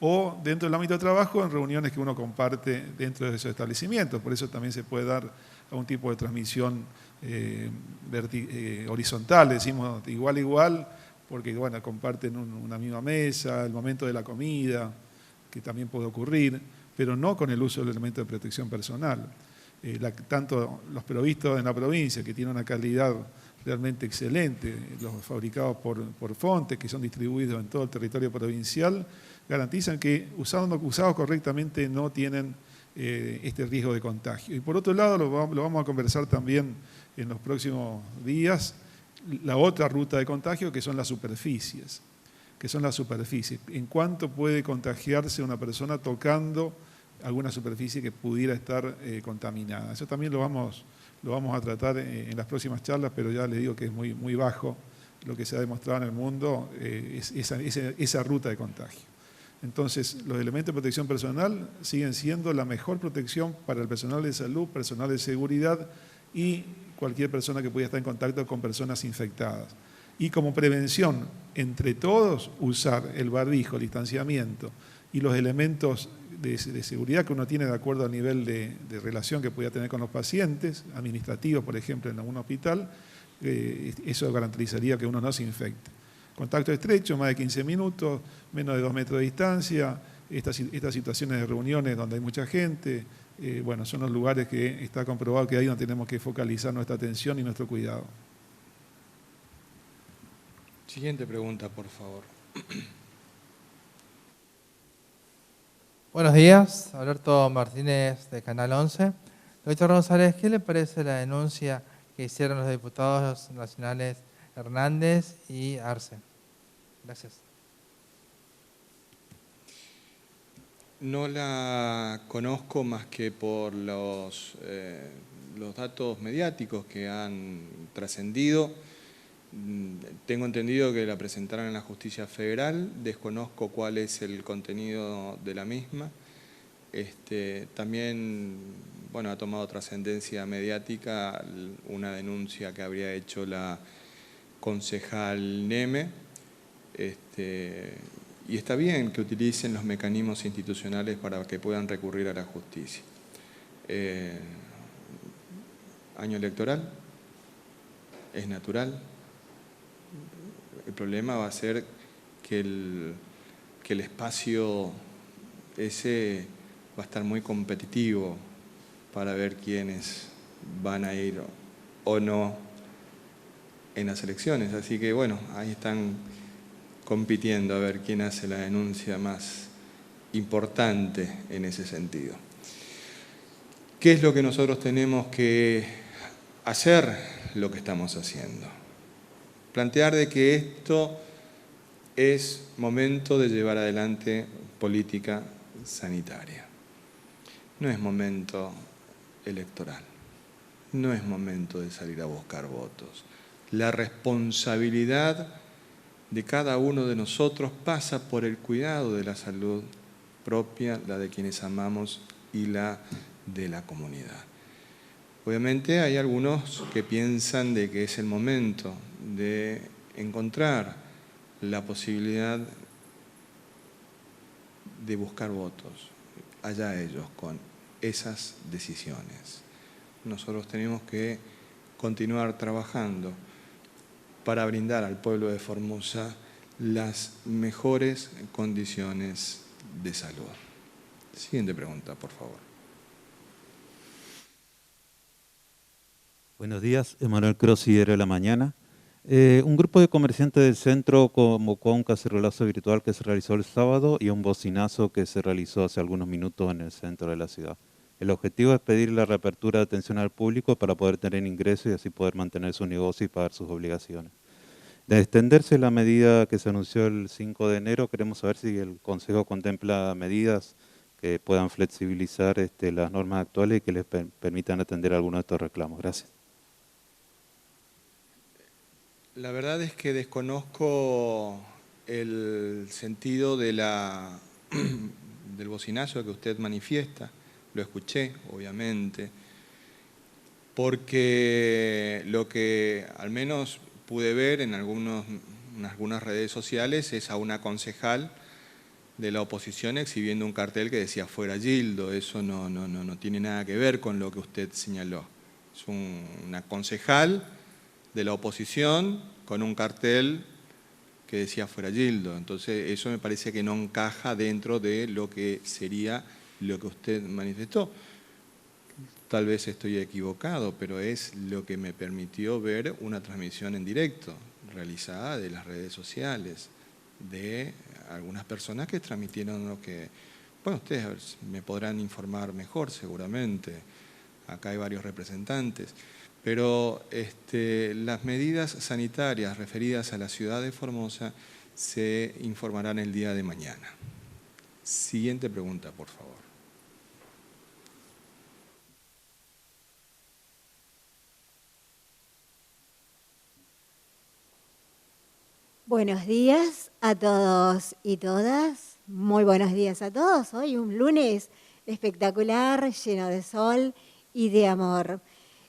o dentro del ámbito de trabajo en reuniones que uno comparte dentro de esos establecimientos. Por eso también se puede dar algún tipo de transmisión horizontal, decimos igual a igual, porque bueno, comparten una misma mesa, el momento de la comida, que también puede ocurrir, pero no con el uso del elemento de protección personal. Tanto los provistos en la provincia, que tienen una calidad realmente excelente, los fabricados por Fontes, que son distribuidos en todo el territorio provincial, garantizan que usados correctamente no tienen este riesgo de contagio. Y por otro lado, lo vamos a conversar también en los próximos días, la otra ruta de contagio, que son las superficies. ¿En cuánto puede contagiarse una persona tocando alguna superficie que pudiera estar contaminada? Eso también lo vamos a tratar en las próximas charlas, pero ya les digo que es muy, muy bajo lo que se ha demostrado en el mundo, esa ruta de contagio. Entonces, los elementos de protección personal siguen siendo la mejor protección para el personal de salud, personal de seguridad y cualquier persona que pudiera estar en contacto con personas infectadas. Y como prevención, entre todos, usar el barbijo, el distanciamiento y los elementos de seguridad que uno tiene de acuerdo al nivel de relación que pueda tener con los pacientes, administrativos, por ejemplo, en algún hospital, eso garantizaría que uno no se infecte. Contacto estrecho, más de 15 minutos, menos de 2 metros de distancia, estas situaciones de reuniones donde hay mucha gente, bueno, son los lugares que está comprobado que ahí donde tenemos que focalizar nuestra atención y nuestro cuidado. Siguiente pregunta, por favor. Buenos días, Alberto Martínez de Canal 11. Doctor González, ¿qué le parece la denuncia que hicieron los diputados nacionales Hernández y Arce? Gracias. No la conozco más que por los datos mediáticos que han trascendido. Tengo entendido que la presentaron en la Justicia Federal, desconozco cuál es el contenido de la misma. También, bueno, ha tomado trascendencia mediática una denuncia que habría hecho la concejal Neme, y está bien que utilicen los mecanismos institucionales para que puedan recurrir a la justicia. Año electoral, es natural. El problema va a ser que el espacio ese va a estar muy competitivo para ver quiénes van a ir o no en las elecciones. Así que bueno, ahí están compitiendo a ver quién hace la denuncia más importante en ese sentido. ¿Qué es lo que nosotros tenemos que hacer? Lo que estamos haciendo. Plantear de que esto es momento de llevar adelante política sanitaria. No es momento electoral. No es momento de salir a buscar votos. La responsabilidad de cada uno de nosotros pasa por el cuidado de la salud propia, la de quienes amamos y la de la comunidad. Obviamente hay algunos que piensan de que es el momento de encontrar la posibilidad de buscar votos, allá ellos con esas decisiones. Nosotros tenemos que continuar trabajando para brindar al pueblo de Formosa las mejores condiciones de salud. Siguiente pregunta, por favor. Buenos días, Emanuel Crossi, Diario de la Mañana. Un grupo de comerciantes del centro convocó a un cacerolazo virtual que se realizó el sábado y a un bocinazo que se realizó hace algunos minutos en el centro de la ciudad. El objetivo es pedir la reapertura de atención al público para poder tener ingresos y así poder mantener su negocio y pagar sus obligaciones. De extenderse la medida que se anunció el 5 de enero, queremos saber si el Consejo contempla medidas que puedan flexibilizar las normas actuales y que les permitan atender algunos de estos reclamos. Gracias. La verdad es que desconozco el sentido de del bocinazo que usted manifiesta. Lo escuché, obviamente, porque lo que al menos pude ver en algunas redes sociales es a una concejal de la oposición exhibiendo un cartel que decía "Fuera Gildo". Eso no tiene nada que ver con lo que usted señaló. Es una concejal de la oposición con un cartel que decía "Fuera Gildo". Entonces eso me parece que no encaja dentro de lo que sería lo que usted manifestó. Tal vez estoy equivocado, pero es lo que me permitió ver una transmisión en directo realizada de las redes sociales de algunas personas que transmitieron lo que... Bueno, ustedes me podrán informar mejor seguramente. Acá hay varios representantes. Pero las medidas sanitarias referidas a la ciudad de Formosa se informarán el día de mañana. Siguiente pregunta, por favor. Buenos días a todos y todas. Muy buenos días a todos. Hoy un lunes espectacular, lleno de sol y de amor.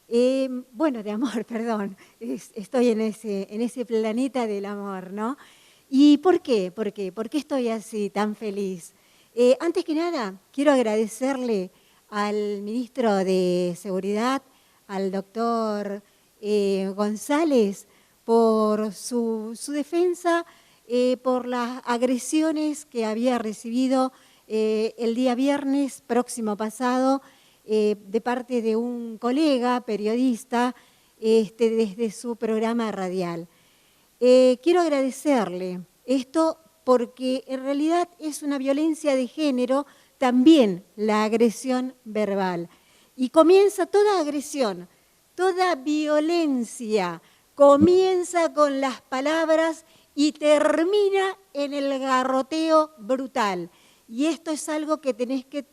De amor, perdón. Estoy en ese planeta del amor, ¿no? ¿Y por qué? ¿Por qué estoy así, tan feliz? Antes que nada, quiero agradecerle al ministro de Seguridad, al doctor González, por su defensa, por las agresiones que había recibido el día viernes próximo pasado de parte de un colega periodista desde su programa radial. Quiero agradecerle esto porque en realidad es una violencia de género, también la agresión verbal. Y comienza toda agresión, toda violencia, comienza con las palabras y termina en el garroteo brutal. Y esto es algo que tenés que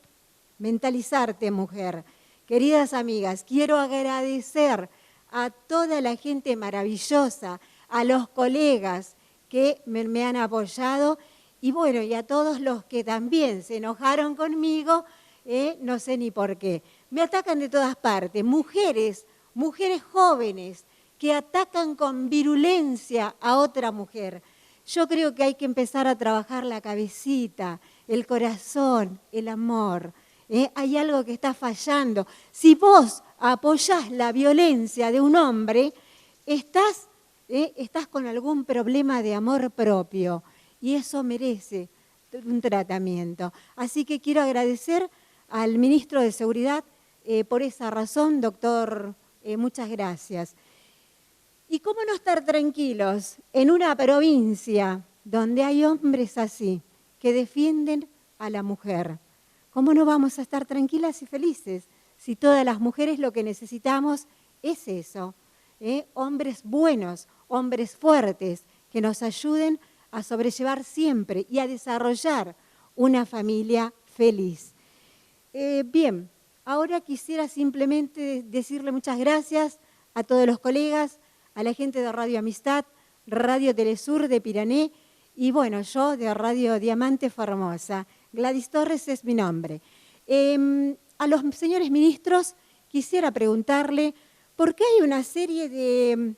mentalizarte, mujer. Queridas amigas, quiero agradecer a toda la gente maravillosa, a los colegas que me han apoyado y bueno, y a todos los que también se enojaron conmigo, no sé ni por qué. Me atacan de todas partes, mujeres jóvenes, que atacan con virulencia a otra mujer. Yo creo que hay que empezar a trabajar la cabecita, el corazón, el amor. Hay algo que está fallando. Si vos apoyás la violencia de un hombre, estás con algún problema de amor propio y eso merece un tratamiento. Así que quiero agradecer al ministro de Seguridad. Por esa razón, doctor, muchas gracias. ¿Y cómo no estar tranquilos en una provincia donde hay hombres así, que defienden a la mujer? ¿Cómo no vamos a estar tranquilas y felices si todas las mujeres lo que necesitamos es eso? Hombres buenos, hombres fuertes, que nos ayuden a sobrellevar siempre y a desarrollar una familia feliz. Bien, ahora quisiera simplemente decirle muchas gracias a todos los colegas, a la gente de Radio Amistad, Radio Telesur de Pirané y bueno, yo de Radio Diamante Formosa. Gladys Torres es mi nombre. A los señores ministros quisiera preguntarle por qué hay una serie de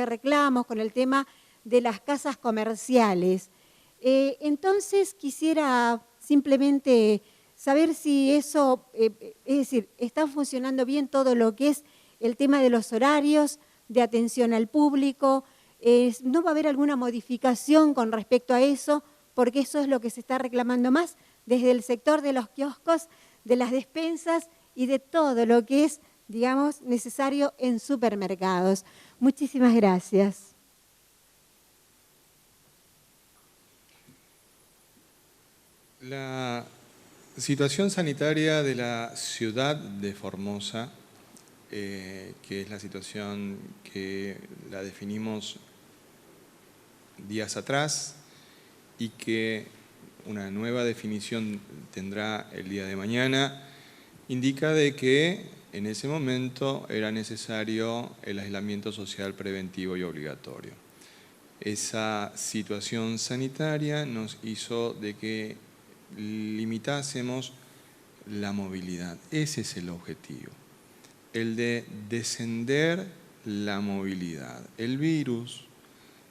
reclamos con el tema de las casas comerciales. Entonces quisiera simplemente saber si eso, es decir, está funcionando bien todo lo que es el tema de los horarios de atención al público. ¿No va a haber alguna modificación con respecto a eso? Porque eso es lo que se está reclamando más desde el sector de los kioscos, de las despensas y de todo lo que es, digamos, necesario en supermercados. Muchísimas gracias. La situación sanitaria de la ciudad de Formosa, que es la situación que la definimos días atrás y que una nueva definición tendrá el día de mañana, indica de que en ese momento era necesario el aislamiento social preventivo y obligatorio. Esa situación sanitaria nos hizo de que limitásemos la movilidad. Ese es el objetivo, el de descender la movilidad. El virus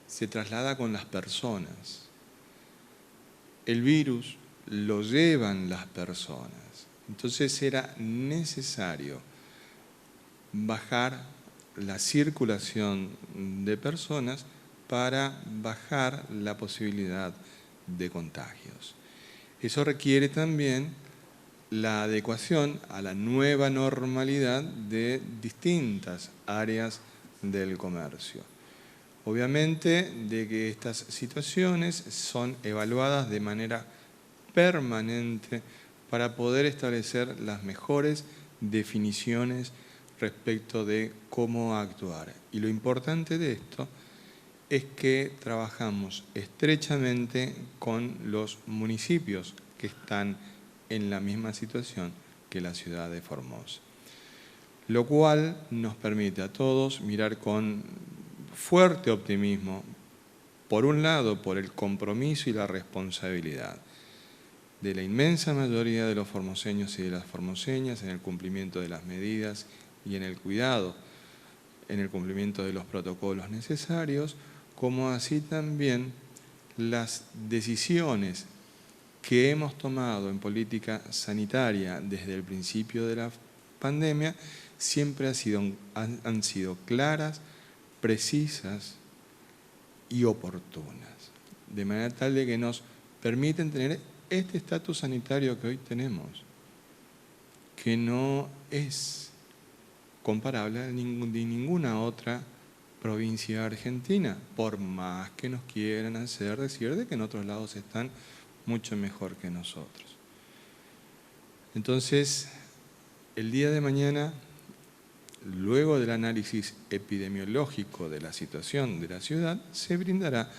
se traslada con las personas. El virus lo llevan las personas. Entonces era necesario bajar la circulación de personas para bajar la posibilidad de contagios. Eso requiere también la adecuación a la nueva normalidad de distintas áreas del comercio. Obviamente de que estas situaciones son evaluadas de manera permanente para poder establecer las mejores definiciones respecto de cómo actuar. Y lo importante de esto es que trabajamos estrechamente con los municipios que están en la misma situación que la ciudad de Formosa, lo cual nos permite a todos mirar con fuerte optimismo, por un lado, por el compromiso y la responsabilidad de la inmensa mayoría de los formoseños y de las formoseñas en el cumplimiento de las medidas y en el cuidado, en el cumplimiento de los protocolos necesarios, como así también las decisiones que hemos tomado en política sanitaria desde el principio de la pandemia siempre han sido claras, precisas y oportunas, de manera tal de que nos permiten tener este estatus sanitario que hoy tenemos, que no es comparable a de ninguna otra provincia argentina, por más que nos quieran hacer decir de que en otros lados están mucho mejor que nosotros. Entonces, el día de mañana, luego del análisis epidemiológico de la situación de la ciudad, se brindará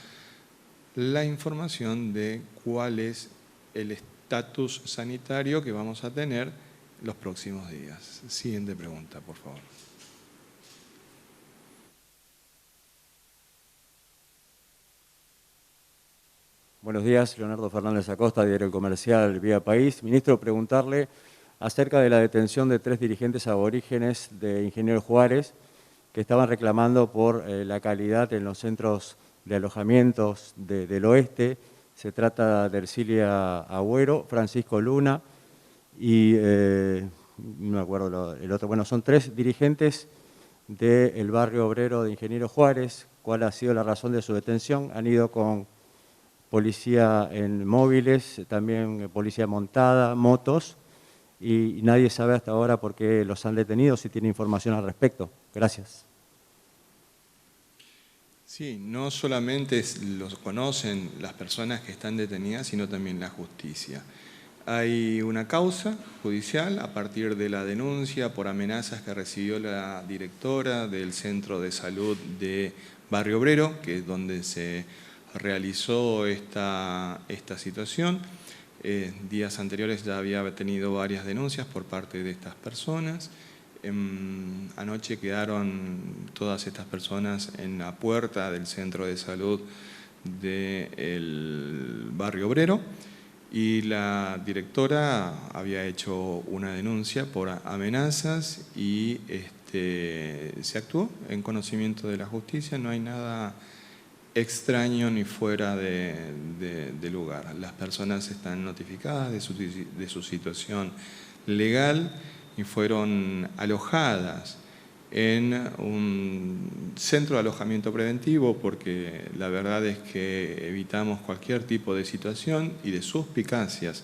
la información de cuál es el estatus sanitario que vamos a tener los próximos días. Siguiente pregunta, por favor. Buenos días, Leonardo Fernández Acosta, Diario El Comercial, Vía País. Ministro, preguntarle acerca de la detención de 3 dirigentes aborígenes de Ingeniero Juárez que estaban reclamando por la calidad en los centros de alojamientos del oeste. Se trata de Ercilia Agüero, Francisco Luna y no me acuerdo el otro. Bueno, son 3 dirigentes del barrio obrero de Ingeniero Juárez. ¿Cuál ha sido la razón de su detención? Han ido con policía en móviles, también policía montada, motos, y nadie sabe hasta ahora por qué los han detenido, si tiene información al respecto. Gracias. Sí, no solamente los conocen las personas que están detenidas, sino también la justicia. Hay una causa judicial a partir de la denuncia por amenazas que recibió la directora del Centro de Salud de Barrio Obrero, que es donde se realizó esta situación. Días anteriores ya había tenido varias denuncias por parte de estas personas. Anoche quedaron todas estas personas en la puerta del Centro de Salud del Barrio Obrero y la directora había hecho una denuncia por amenazas y se actuó en conocimiento de la justicia. No hay nada extraño ni fuera de lugar. Las personas están notificadas de su situación legal y fueron alojadas en un centro de alojamiento preventivo, porque la verdad es que evitamos cualquier tipo de situación y de suspicacias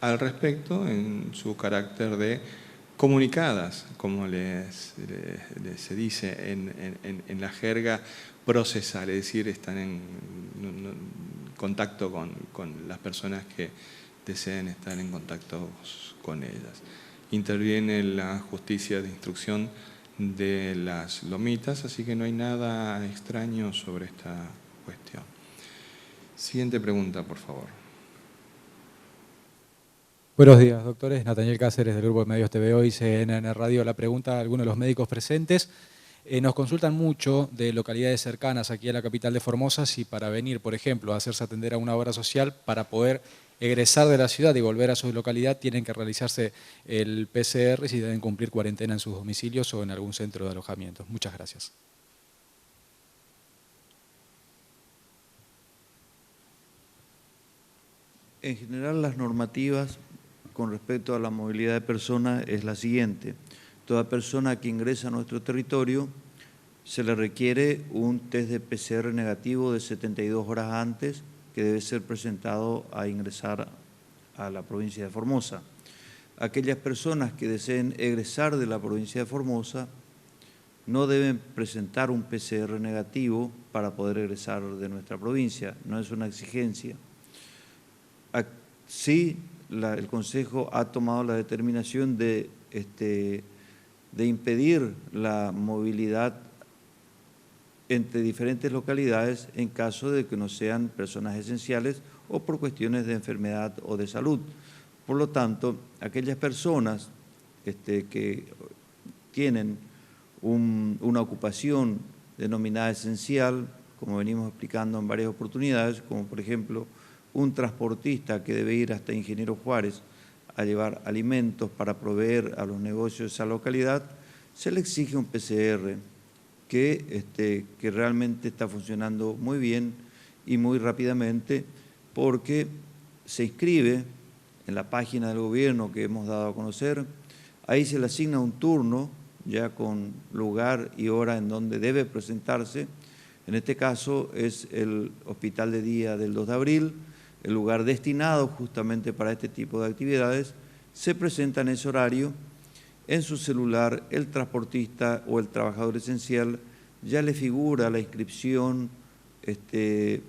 al respecto en su carácter de comunicadas, como se dice en la jerga procesal, es decir, están en contacto con las personas que deseen estar en contacto con ellas. Interviene la justicia de instrucción de Las Lomitas, así que no hay nada extraño sobre esta cuestión. Siguiente pregunta, por favor. Buenos días, doctores. Nathaniel Cáceres, del Grupo de Medios TVO y CNN Radio. La pregunta a algunos de los médicos presentes. Nos consultan mucho de localidades cercanas aquí a la capital de Formosa si para venir, por ejemplo, a hacerse atender a una obra social, para poder egresar de la ciudad y volver a su localidad, tienen que realizarse el PCR, si deben cumplir cuarentena en sus domicilios o en algún centro de alojamiento. Muchas gracias. En general, las normativas con respecto a la movilidad de personas es la siguiente. Toda persona que ingresa a nuestro territorio se le requiere un test de PCR negativo de 72 horas antes, que debe ser presentado a ingresar a la provincia de Formosa. Aquellas personas que deseen egresar de la provincia de Formosa no deben presentar un PCR negativo para poder egresar de nuestra provincia, no es una exigencia. Sí, el Consejo ha tomado la determinación de impedir la movilidad entre diferentes localidades en caso de que no sean personas esenciales o por cuestiones de enfermedad o de salud. Por lo tanto, aquellas personas que tienen una ocupación denominada esencial, como venimos explicando en varias oportunidades, como por ejemplo un transportista que debe ir hasta Ingeniero Juárez a llevar alimentos para proveer a los negocios de esa localidad, se le exige un PCR que realmente está funcionando muy bien y muy rápidamente, porque se inscribe en la página del gobierno que hemos dado a conocer, ahí se le asigna un turno ya con lugar y hora en donde debe presentarse. En este caso es el Hospital de Día del 2 de abril, el lugar destinado justamente para este tipo de actividades. Se presenta en ese horario. En su celular, el transportista o el trabajador esencial ya le figura la inscripción que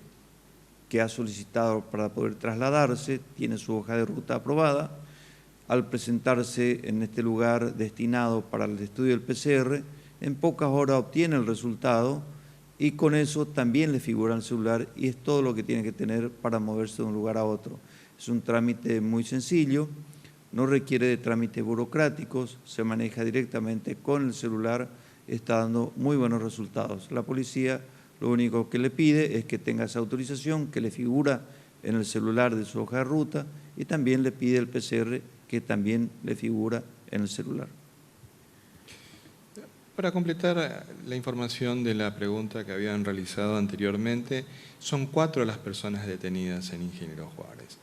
ha solicitado para poder trasladarse, tiene su hoja de ruta aprobada. Al presentarse en este lugar destinado para el estudio del PCR, en pocas horas obtiene el resultado y con eso también le figura en el celular y es todo lo que tiene que tener para moverse de un lugar a otro. Es un trámite muy sencillo, no requiere de trámites burocráticos, se maneja directamente con el celular, está dando muy buenos resultados. La policía lo único que le pide es que tenga esa autorización que le figura en el celular de su hoja de ruta y también le pide el PCR que también le figura en el celular. Para completar la información de la pregunta que habían realizado anteriormente, son 4 las personas detenidas en Ingeniero Juárez.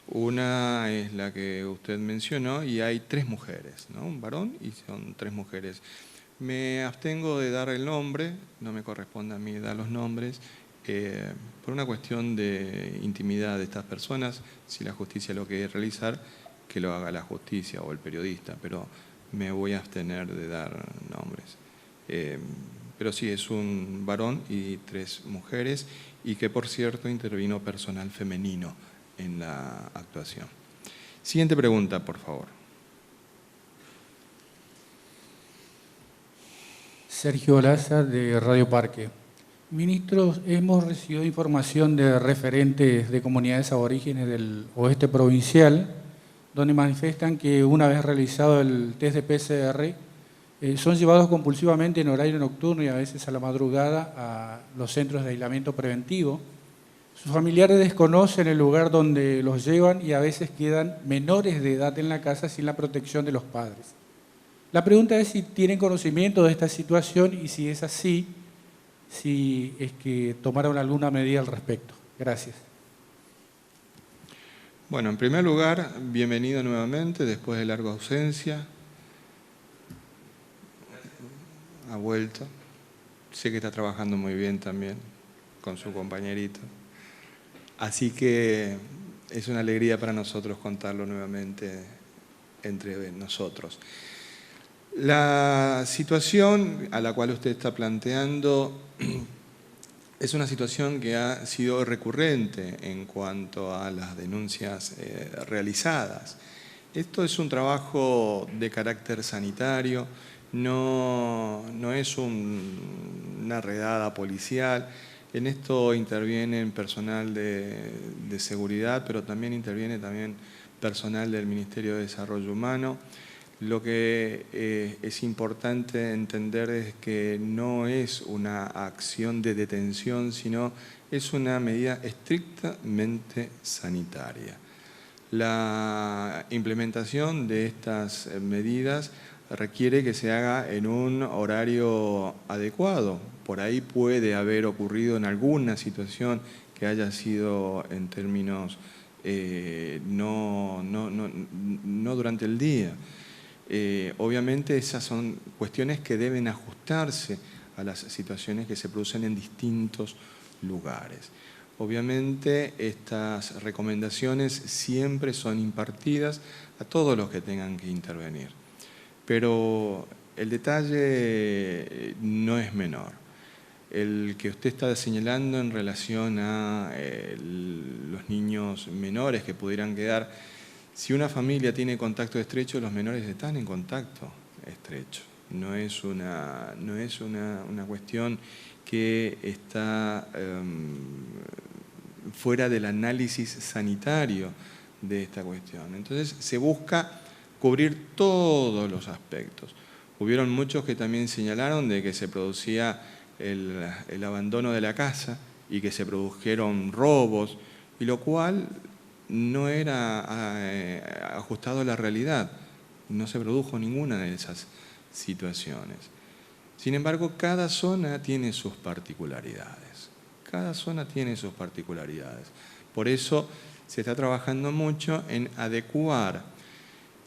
Una es la que usted mencionó y hay 3 mujeres, ¿no? Un varón y son 3 mujeres. Me abstengo de dar el nombre, no me corresponde a mí dar los nombres. por una cuestión de intimidad de estas personas, si la justicia lo quiere realizar, que lo haga la justicia o el periodista, pero me voy a abstener de dar nombres. Pero sí, es un varón y 3 mujeres, y que por cierto intervino personal femenino en la actuación. Siguiente pregunta, por favor. Sergio Laza, de Radio Parque. Ministros, hemos recibido información de referentes de comunidades aborígenes del oeste provincial, donde manifiestan que una vez realizado el test de PCR, son llevados compulsivamente en horario nocturno y a veces a la madrugada a los centros de aislamiento preventivo. Sus familiares desconocen el lugar donde los llevan y a veces quedan menores de edad en la casa sin la protección de los padres. La pregunta es si tienen conocimiento de esta situación y si es así, si es que tomaron alguna medida al respecto. Gracias. Bueno, en primer lugar, bienvenido nuevamente después de larga ausencia. Ha vuelto. Sé que está trabajando muy bien también con su compañerito. Así que es una alegría para nosotros contarlo nuevamente entre nosotros. La situación a la cual usted está planteando es una situación que ha sido recurrente en cuanto a las denuncias realizadas. Esto es un trabajo de carácter sanitario, no es una redada policial. En esto interviene personal de seguridad, pero también interviene personal del Ministerio de Desarrollo Humano. Lo que es importante entender es que no es una acción de detención, sino es una medida estrictamente sanitaria. La implementación de estas medidas requiere que se haga en un horario adecuado. Por ahí puede haber ocurrido en alguna situación que haya sido en términos no durante el día. Obviamente esas son cuestiones que deben ajustarse a las situaciones que se producen en distintos lugares. Obviamente estas recomendaciones siempre son impartidas a todos los que tengan que intervenir, pero el detalle no es menor. El que usted está señalando en relación a los niños menores que pudieran quedar. Si una familia tiene contacto estrecho, los menores están en contacto estrecho. No es una cuestión que está fuera del análisis sanitario de esta cuestión. Entonces se busca cubrir todos los aspectos. Hubieron muchos que también señalaron de que se producía el abandono de la casa y que se produjeron robos, y lo cual no era ajustado a la realidad, no se produjo ninguna de esas situaciones. Sin embargo, cada zona tiene sus particularidades, Por eso se está trabajando mucho en adecuar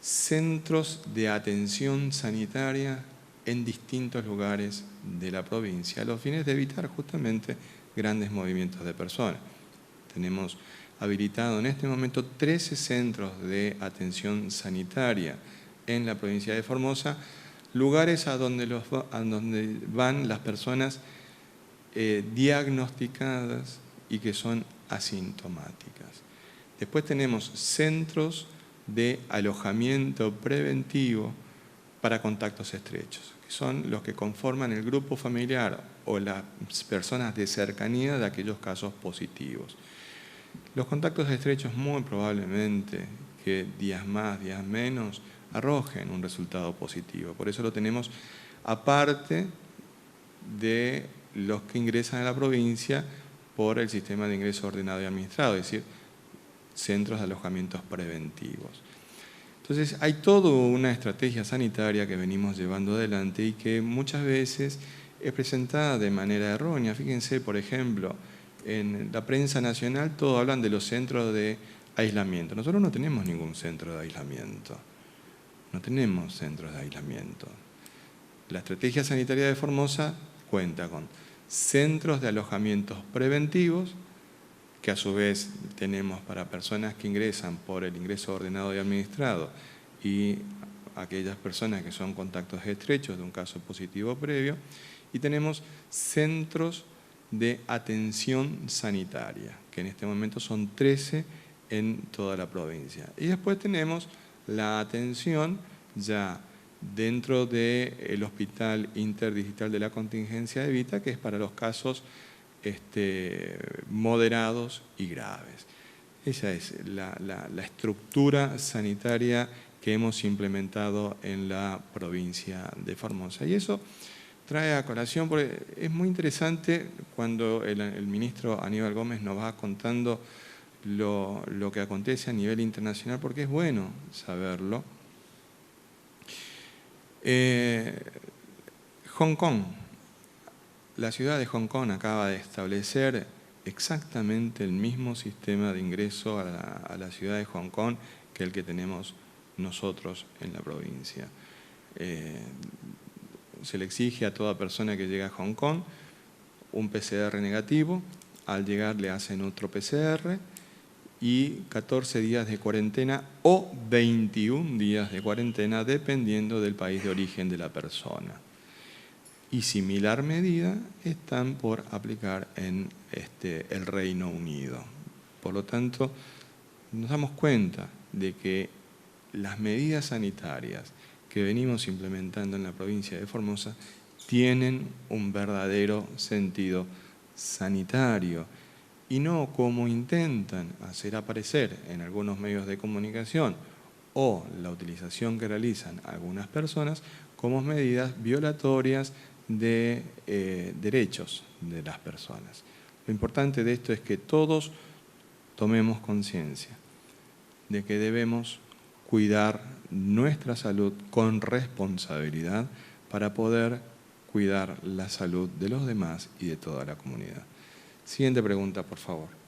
centros de atención sanitaria en distintos lugares de la provincia, a los fines de evitar justamente grandes movimientos de personas. Tenemos habilitado en este momento 13 centros de atención sanitaria en la provincia de Formosa, lugares a donde van las personas diagnosticadas y que son asintomáticas. Después tenemos centros de alojamiento preventivo para contactos estrechos, que son los que conforman el grupo familiar o las personas de cercanía de aquellos casos positivos. Los contactos estrechos muy probablemente que días más, días menos, arrojen un resultado positivo. Por eso lo tenemos aparte de los que ingresan a la provincia por el sistema de ingreso ordenado y administrado, es decir, centros de alojamientos preventivos. Entonces hay toda una estrategia sanitaria que venimos llevando adelante y que muchas veces es presentada de manera errónea. Fíjense, por ejemplo, en la prensa nacional todos hablan de los centros de aislamiento. Nosotros no tenemos ningún centro de aislamiento. No tenemos centros de aislamiento. La estrategia sanitaria de Formosa cuenta con centros de alojamientos preventivos, que a su vez tenemos para personas que ingresan por el ingreso ordenado y administrado y aquellas personas que son contactos estrechos de un caso positivo previo, y tenemos centros de atención sanitaria, que en este momento son 13 en toda la provincia. Y después tenemos la atención ya dentro del Hospital Interdistrital de la Contingencia de Evita, que es para los casos moderados y graves. Esa es la estructura sanitaria que hemos implementado en la provincia de Formosa. Y eso trae a colación, porque es muy interesante cuando el ministro Aníbal Gómez nos va contando lo que acontece a nivel internacional, porque es bueno saberlo. Hong Kong. La ciudad de Hong Kong acaba de establecer exactamente el mismo sistema de ingreso a la ciudad de Hong Kong que el que tenemos nosotros en la provincia. Se le exige a toda persona que llega a Hong Kong un PCR negativo, al llegar le hacen otro PCR y 14 días de cuarentena o 21 días de cuarentena dependiendo del país de origen de la persona. Y similar medida están por aplicar en el Reino Unido. Por lo tanto, nos damos cuenta de que las medidas sanitarias que venimos implementando en la provincia de Formosa tienen un verdadero sentido sanitario y no como intentan hacer aparecer en algunos medios de comunicación o la utilización que realizan algunas personas como medidas violatorias de derechos de las personas. Lo importante de esto es que todos tomemos conciencia de que debemos cuidar nuestra salud con responsabilidad para poder cuidar la salud de los demás y de toda la comunidad. Siguiente pregunta, por favor.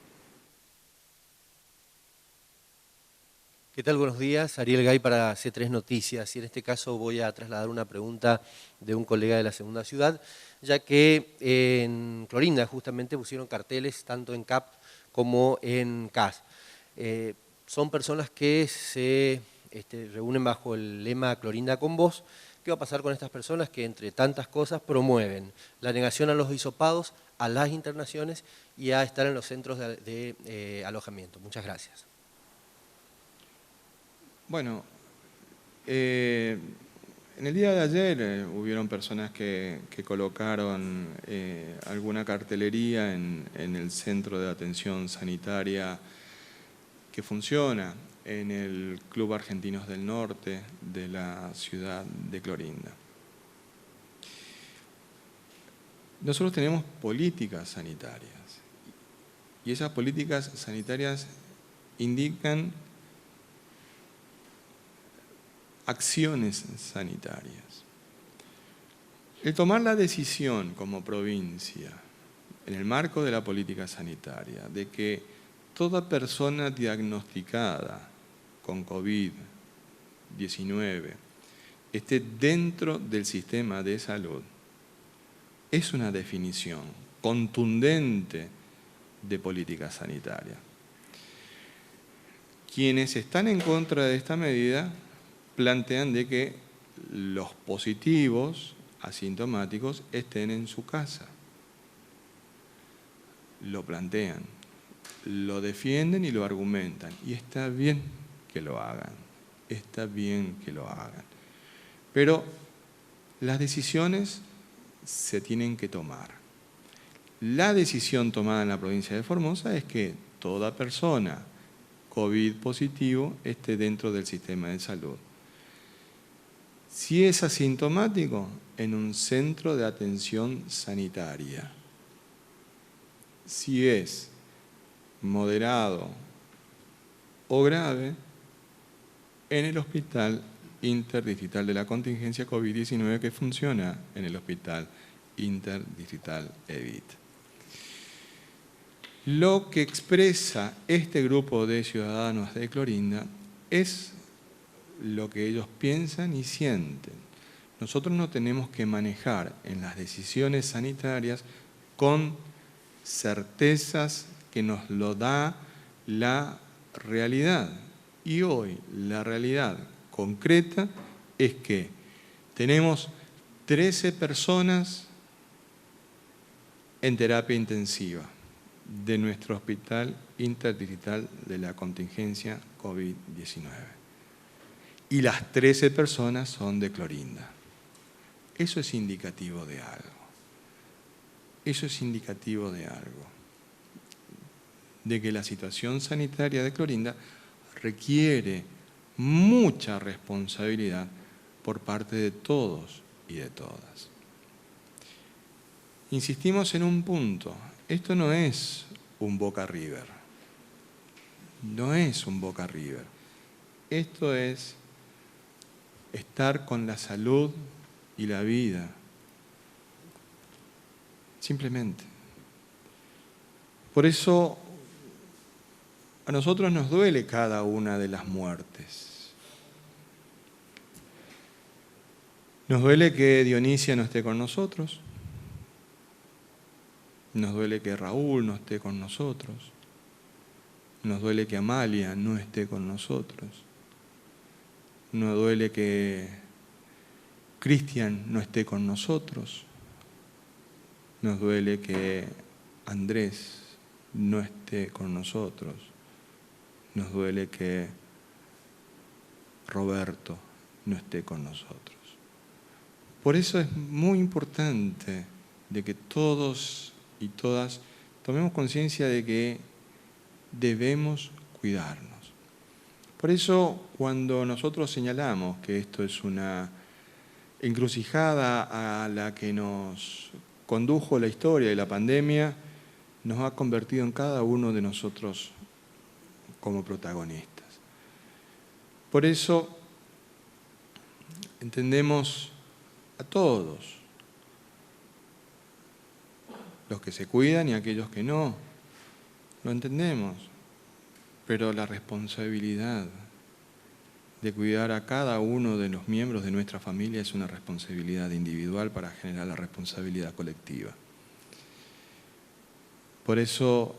¿Qué tal? Buenos días. Ariel Gay para C3 Noticias. Y en este caso voy a trasladar una pregunta de un colega de la Segunda Ciudad, ya que en Clorinda justamente pusieron carteles tanto en CAP como en CAS. Son personas que se reúnen bajo el lema Clorinda con vos. ¿Qué va a pasar con estas personas que, entre tantas cosas, promueven la negación a los hisopados, a las internaciones y a estar en los centros de alojamiento? Muchas gracias. Bueno, en el día de ayer hubieron personas que colocaron alguna cartelería en el centro de atención sanitaria que funciona en el Club Argentinos del Norte de la ciudad de Clorinda. Nosotros tenemos políticas sanitarias y esas políticas sanitarias indican acciones sanitarias. El tomar la decisión como provincia, en el marco de la política sanitaria, de que toda persona diagnosticada con COVID-19 esté dentro del sistema de salud, es una definición contundente de política sanitaria. Quienes están en contra de esta medida plantean de que los positivos asintomáticos estén en su casa. Lo plantean, lo defienden y lo argumentan. Y está bien que lo hagan, está bien que lo hagan. Pero las decisiones se tienen que tomar. La decisión tomada en la provincia de Formosa es que toda persona COVID positivo esté dentro del sistema de salud. Si es asintomático, en un centro de atención sanitaria. Si es moderado o grave, en el Hospital Interdistrital de la Contingencia COVID-19 que funciona en el Hospital Interdistrital EVIT. Lo que expresa este grupo de ciudadanos de Clorinda es lo que ellos piensan y sienten. Nosotros no tenemos que manejar en las decisiones sanitarias con certezas que nos lo da la realidad. Y hoy la realidad concreta es que tenemos 13 personas en terapia intensiva de nuestro hospital interdistrital de la contingencia COVID-19. Y las 13 personas son de Clorinda. Eso es indicativo de algo. Eso es indicativo de algo. De que la situación sanitaria de Clorinda requiere mucha responsabilidad por parte de todos y de todas. Insistimos en un punto. Esto no es un Boca River. No es un Boca River. Esto es estar con la salud y la vida. Simplemente. Por eso a nosotros nos duele cada una de las muertes. Nos duele que Dionisia no esté con nosotros. Nos duele que Raúl no esté con nosotros. Nos duele que Amalia no esté con nosotros. Nos duele que Cristian no esté con nosotros. Nos duele que Andrés no esté con nosotros. Nos duele que Roberto no esté con nosotros. Por eso es muy importante de que todos y todas tomemos conciencia de que debemos cuidarnos. Por eso, cuando nosotros señalamos que esto es una encrucijada a la que nos condujo la historia de la pandemia, nos ha convertido en cada uno de nosotros como protagonistas. Por eso entendemos a todos, los que se cuidan y aquellos que no, lo entendemos, pero la responsabilidad de cuidar a cada uno de los miembros de nuestra familia es una responsabilidad individual para generar la responsabilidad colectiva. Por eso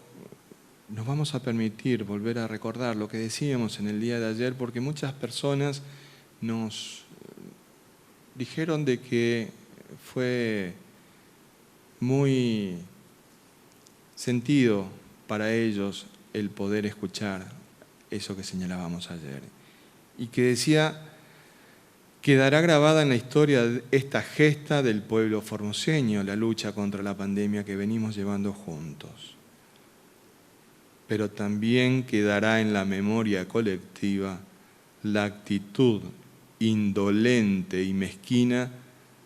nos vamos a permitir volver a recordar lo que decíamos en el día de ayer, porque muchas personas nos dijeron de que fue muy sentido para ellos el poder escuchar eso que señalábamos ayer. Y que decía, quedará grabada en la historia esta gesta del pueblo formoseño, la lucha contra la pandemia que venimos llevando juntos. Pero también quedará en la memoria colectiva la actitud indolente y mezquina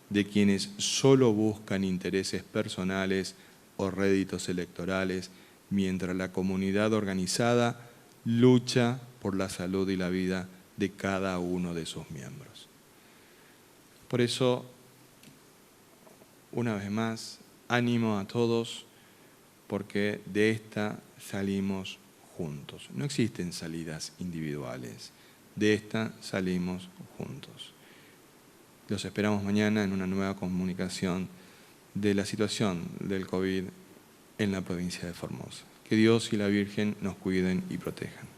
de quienes solo buscan intereses personales o réditos electorales, mientras la comunidad organizada lucha por la salud y la vida de cada uno de sus miembros. Por eso, una vez más, ánimo a todos, porque de esta salimos juntos. No existen salidas individuales, de esta salimos juntos. Los esperamos mañana en una nueva comunicación de la situación del COVID en la provincia de Formosa. Que Dios y la Virgen nos cuiden y protejan.